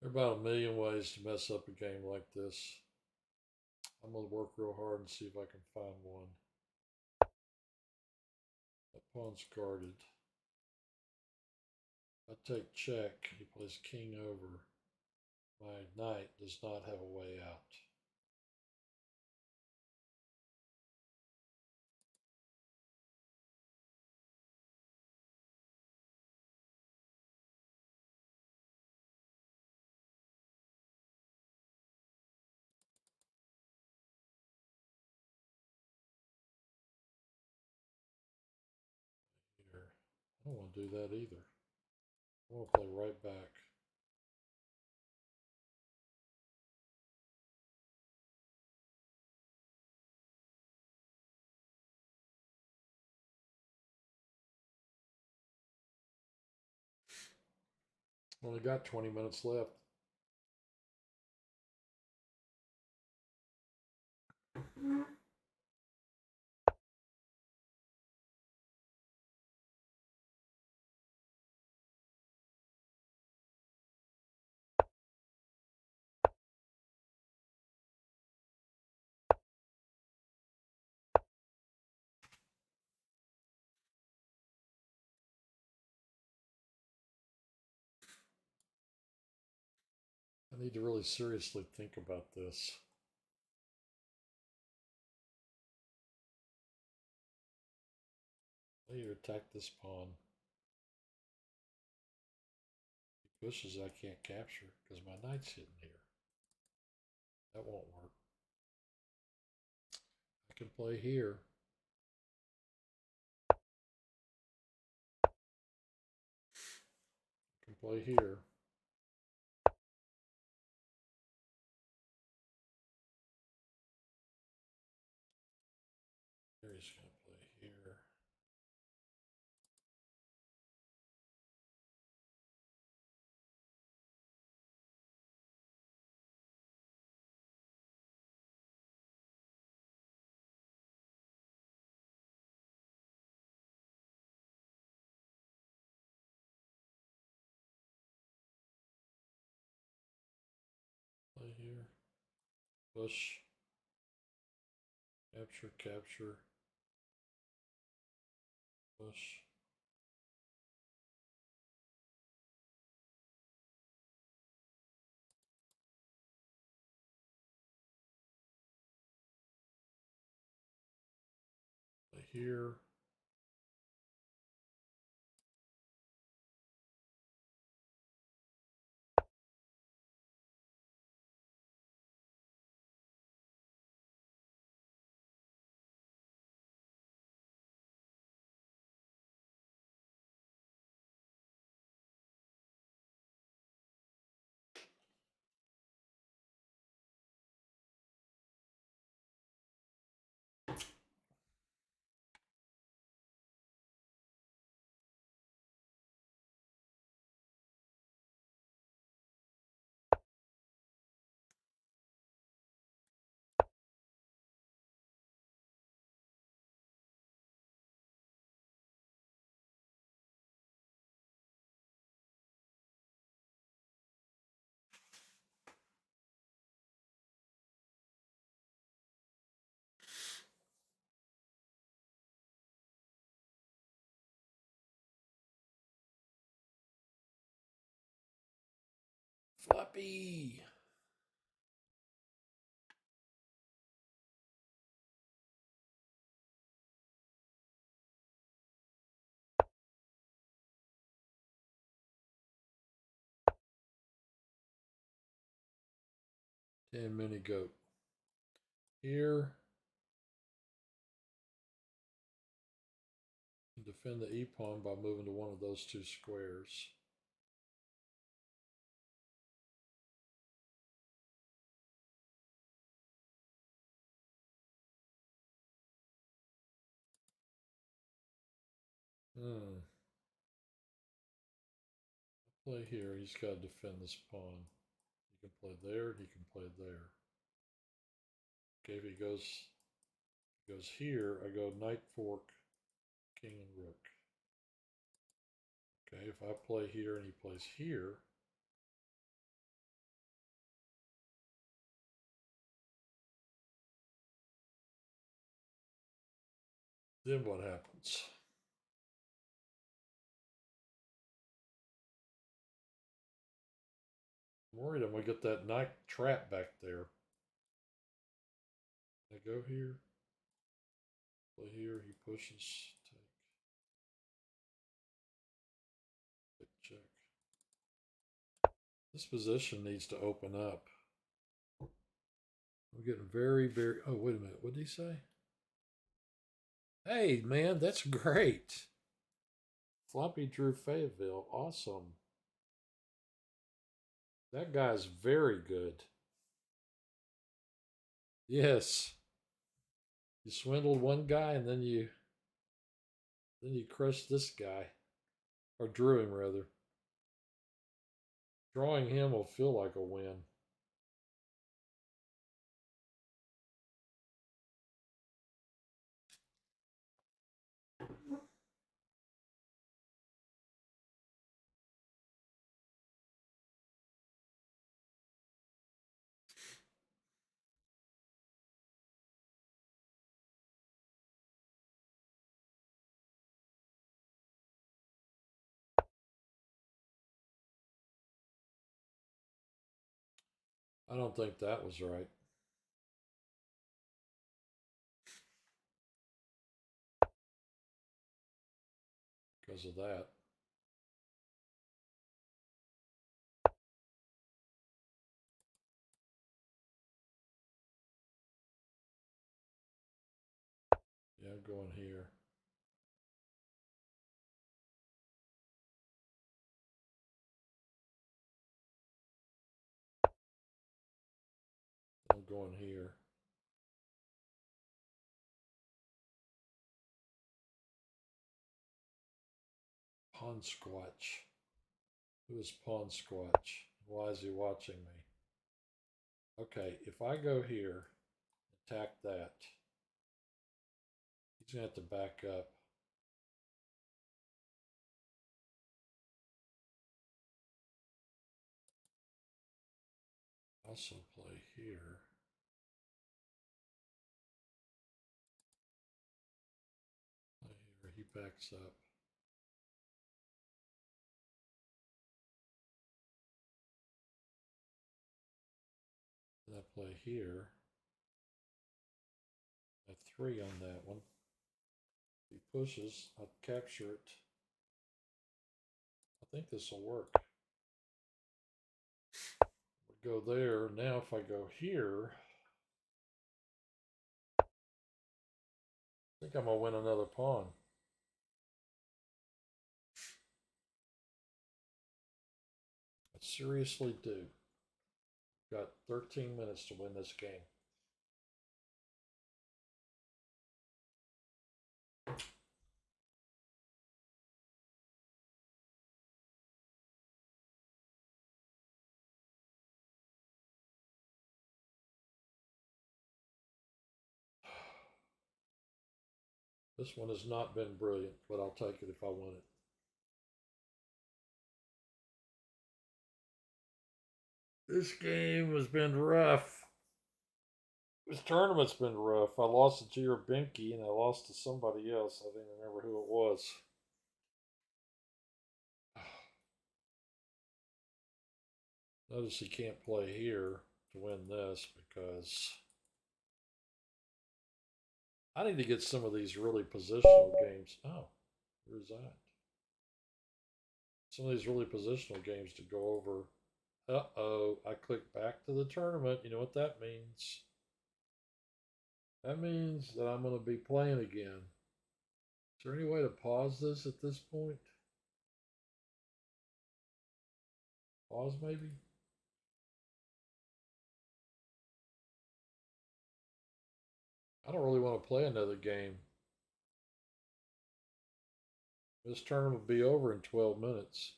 There are about a million ways to mess up a game like this. I'm going to work real hard and see if I can find one. That pawn's guarded. I take check. He plays king over. My knight does not have a way out. Here. I don't want to do that either. I want to play right back. Only got 20 minutes left. I need to really seriously think about this. I need to attack this pawn. He pushes, I can't capture because my knight's hitting here. That won't work. I can play here. I can play here. Here he's going to play here. push, capture, capture, push. Here. Floppy. And mini goat. Here. Defend the e-pawn by moving to one of those two squares. Play here. He's got to defend this pawn. He can play there. He can play there. Okay, if he goes here, I go knight, fork, king, and rook. Okay, if I play here and he plays here, then what happens? I'm worried I'm going to get that knight trap back there. I go here, play here, he pushes, take, check. This position needs to open up. We're getting very, very. Oh, wait a minute. What did he say? Hey, man, that's great. Floppy drew Fayetteville. Awesome. That guy's very good. Yes. You swindled one guy and then you crushed this guy. Or drew him rather. Drawing him will feel like a win. I don't think that was right. Because of that. Yeah, I'm going here. I'm going here. Pawn Squatch. Who is Pawn Squatch? Why is he watching me? Okay, if I go here, attack that, he's going to have to back up. Also play here. backs up. And I play here. I have 3 on that one. If he pushes, I'll capture it. I think this will work. We'll go there. Now if I go here, I think I'm going to win another pawn. I seriously do. Got 13 minutes to win this game. This one has not been brilliant, but I'll take it if I win it. This game has been rough. This tournament's been rough. I lost to Girabenki and I lost to somebody else. I don't remember who it was. Notice he can't play here to win this because I need to get some of these really positional games. Oh, where's that? Some of these really positional games to go over. Uh-oh, I clicked back to the tournament. You know what that means? That means that I'm going to be playing again. Is there any way to pause this at this point? Pause maybe? I don't really want to play another game. This tournament will be over in 12 minutes.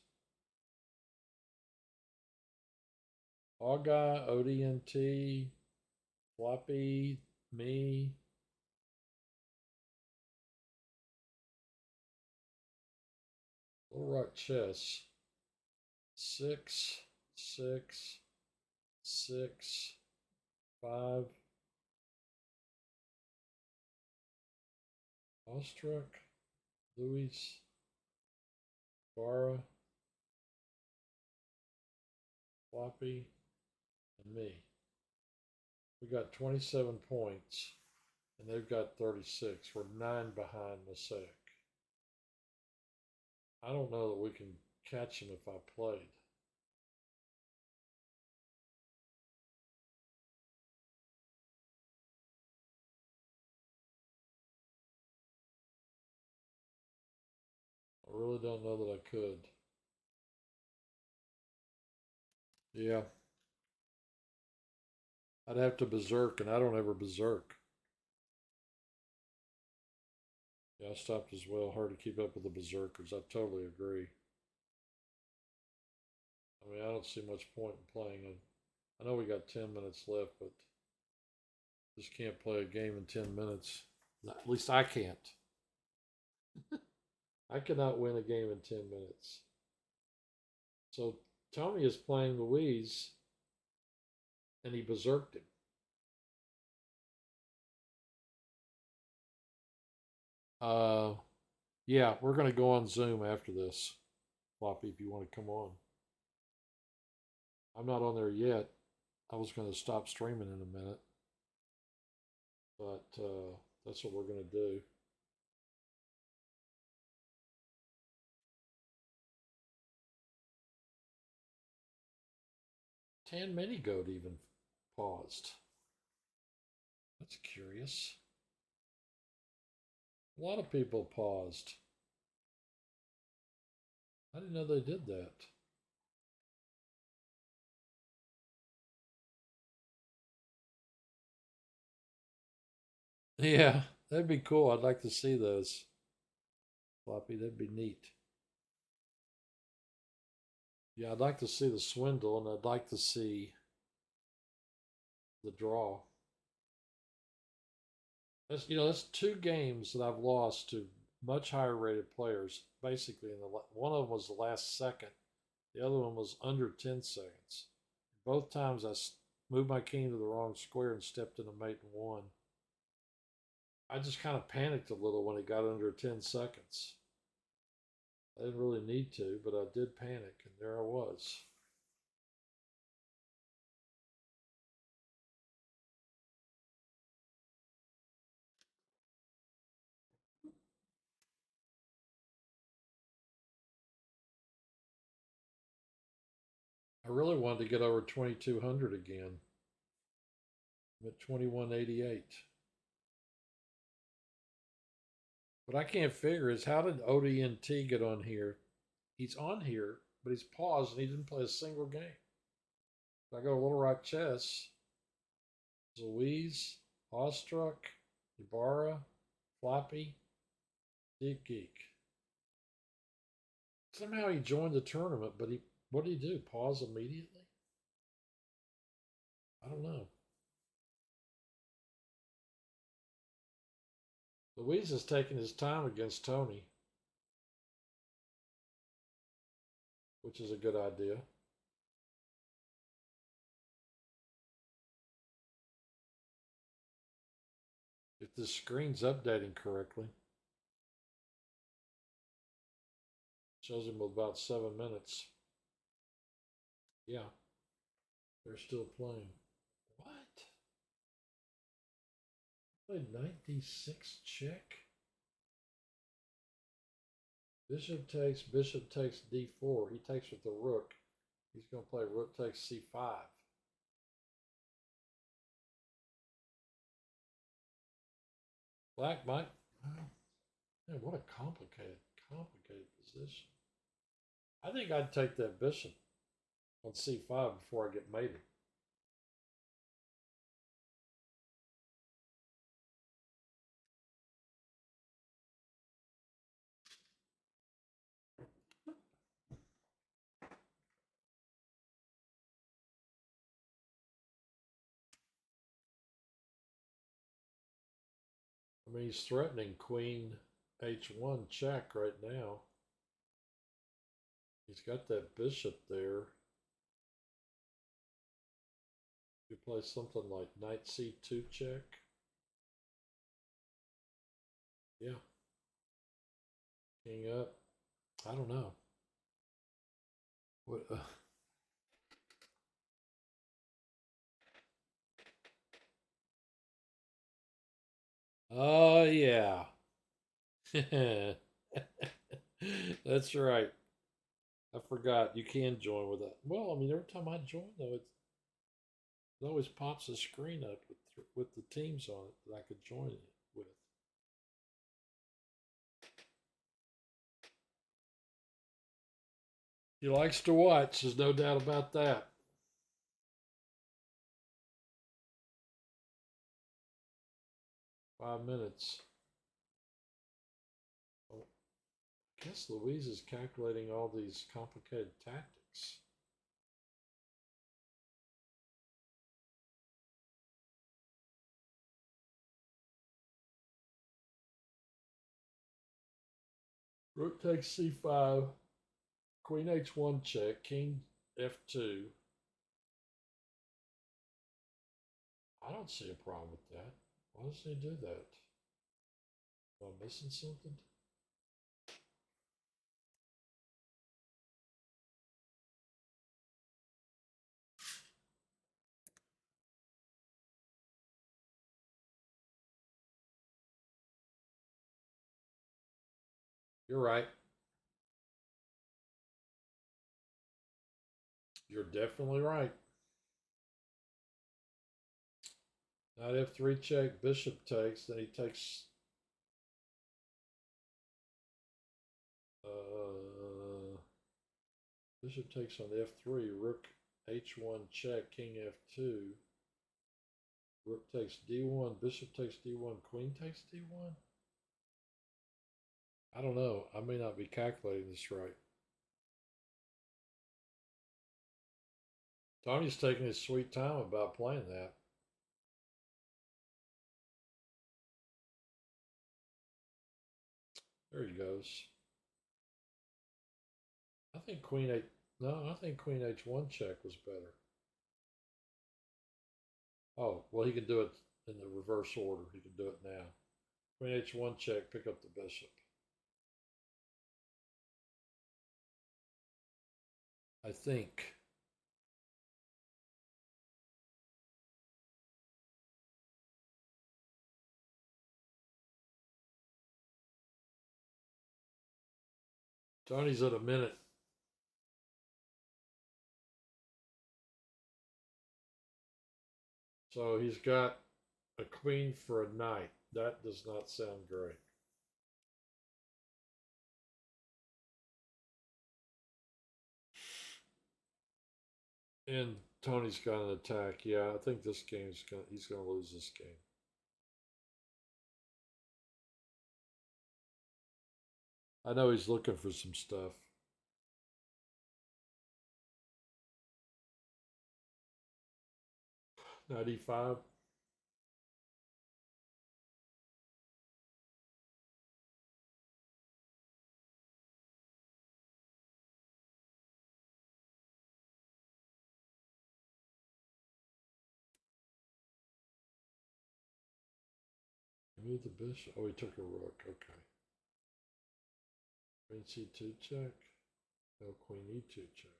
Auga, ODNT, Floppy, me. Little Rock Chess. 6, 6, 6, 5. Awestruck, Louis, Barra, Floppy, and me. We got 27 points, and they've got 36. We're 9 behind Mosaic. I don't know that we can catch him if I played. I really don't know that I could. Yeah. I'd have to berserk, and I don't ever berserk. Yeah, I stopped as well. Hard to keep up with the berserkers. I totally agree. I mean, I don't see much point in playing it. I know we got 10 minutes left, but just can't play a game in 10 minutes. At least I can't. I cannot win a game in 10 minutes. So Tony is playing Louise, and he berserked him. Yeah, we're going to go on Zoom after this. Floppy, if you want to come on. I'm not on there yet. I was going to stop streaming in a minute. But that's what we're going to do. Tan Mini Goat even paused. That's curious. A lot of people paused. I didn't know they did that. Yeah, that'd be cool. I'd like to see those. Floppy, that'd be neat. Yeah, I'd like to see the swindle, and I'd like to see the draw. That's 2 games that I've lost to much higher rated players. Basically, one of them was the last second. The other one was under 10 seconds. Both times I moved my king to the wrong square and stepped in a mate and won. I just kind of panicked a little when it got under 10 seconds. I didn't really need to, but I did panic, and there I was. I really wanted to get over 2200 again. I'm at 2188. What I can't figure is how did ODNT get on here? He's on here, but he's paused and he didn't play a single game. I go to Little Rock Chess. Louise, Awestruck, Ibarra, Floppy, Deep Geek. Somehow he joined the tournament, but what did he do? Pause immediately? I don't know. Louise is taking his time against Tony, which is a good idea. If this screen's updating correctly, shows him with about 7 minutes. Yeah, they're still playing. What? Played knight d6 check? Bishop takes d4. He takes with the rook. He's going to play rook takes c5. Black might. Man, what a complicated position. I think I'd take that bishop on c5 before I get mated. I mean, he's threatening queen h1 check right now. He's got that bishop there. You play something like knight c2 check. Yeah. King up. I don't know. What? Oh, yeah. That's right. I forgot you can join with that. Well, I mean, every time I join, though, it always pops a screen up with the teams on it that I could join it with. He likes to watch. There's no doubt about that. Five minutes. Well, I guess Louise is calculating all these complicated tactics. Rook takes c5, queen h1 check, king f2. I don't see a problem with that. Why does he do that? Am I missing something? You're right. You're definitely right. Knight f3 check, bishop takes, then he takes bishop takes on f3, rook h1 check, king f2, rook takes d1, bishop takes d1, queen takes d1. I don't know. I may not be calculating this right. Tony's taking his sweet time about playing that. There he goes. I think queen h. No, I think queen h1 check was better. Oh, well, he can do it in the reverse order. He can do it now. Queen h1 check, pick up the bishop. I think. Tony's at a minute. So he's got a queen for a knight. That does not sound great. And Tony's got an attack. Yeah, I think this game's he's gonna lose this game. I know he's looking for some stuff. 95. Move the bishop. Oh, he took a rook. Okay. Queen c2 check. No, queen e2 check.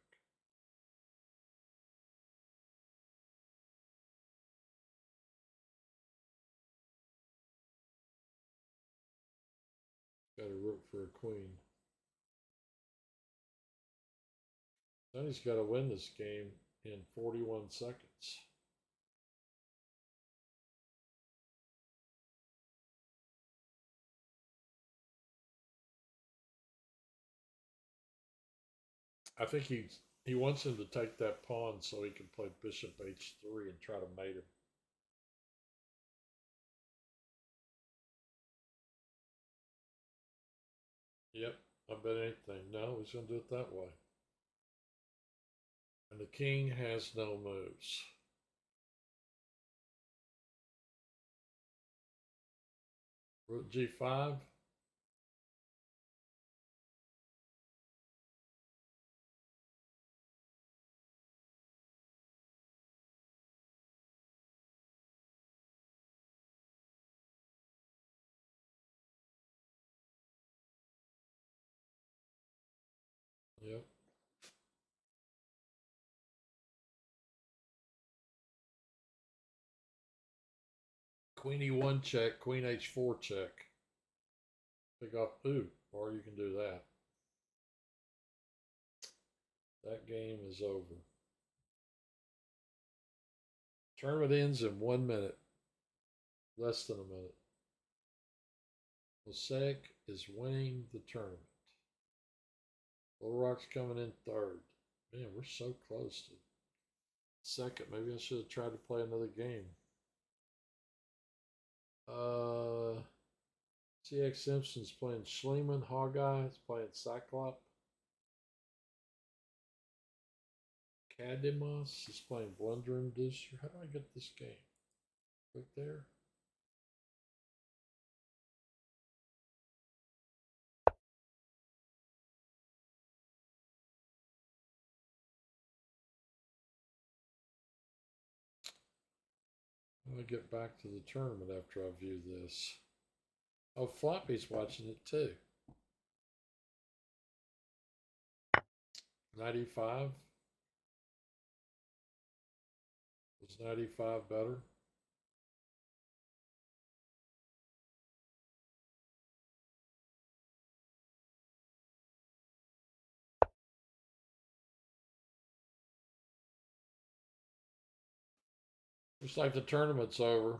Got a rook for a queen. Then he's got to win this game in 41 seconds. I think he wants him to take that pawn so he can play bishop h3 and try to mate him. Yep, I bet anything. No, he's going to do it that way. And the king has no moves. Rook g5. Yep. Queen e1 check, queen h4 check. Pick off, ooh, or you can do that. That game is over. Tournament ends in 1 minute. Less than a minute. Mosaic is winning the tournament. Little Rock's coming in third. Man, we're so close to second. Maybe I should have tried to play another game. CX Simpson's playing Schliemann. Hogeye is playing Cyclop. Cademos is playing Blunder Inducer. How do I get this game? Right there. I'm gonna get back to the tournament after I view this. Oh, Floppy's watching it too. 95. Was 95 better? Looks like the tournament's over.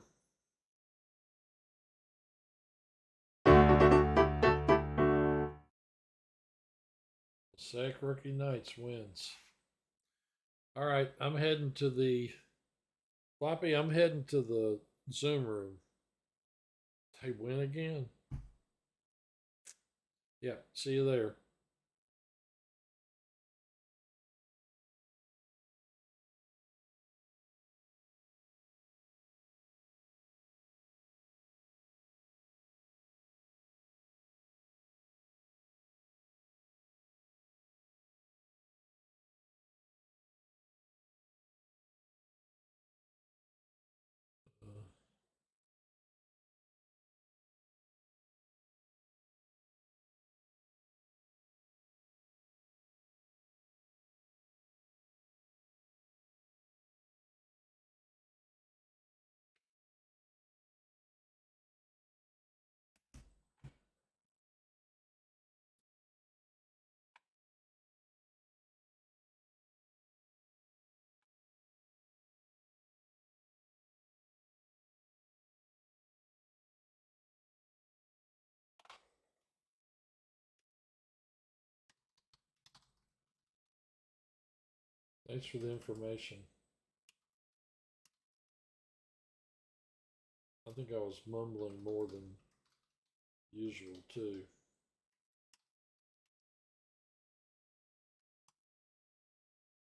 Sack Rookie Knights wins. All right, I'm heading to the Floppy. I'm heading to the Zoom room. They win again. Yeah, see you there. Thanks for the information. I think I was mumbling more than usual too.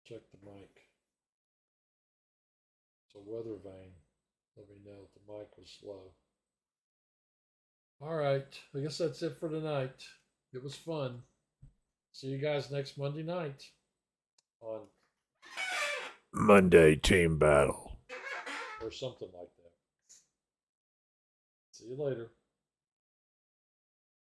Check the mic. So weather vane. Let me know if the mic was slow. All right. I guess that's it for tonight. It was fun. See you guys next Monday night on Monday Team Battle. or something like that. See you later.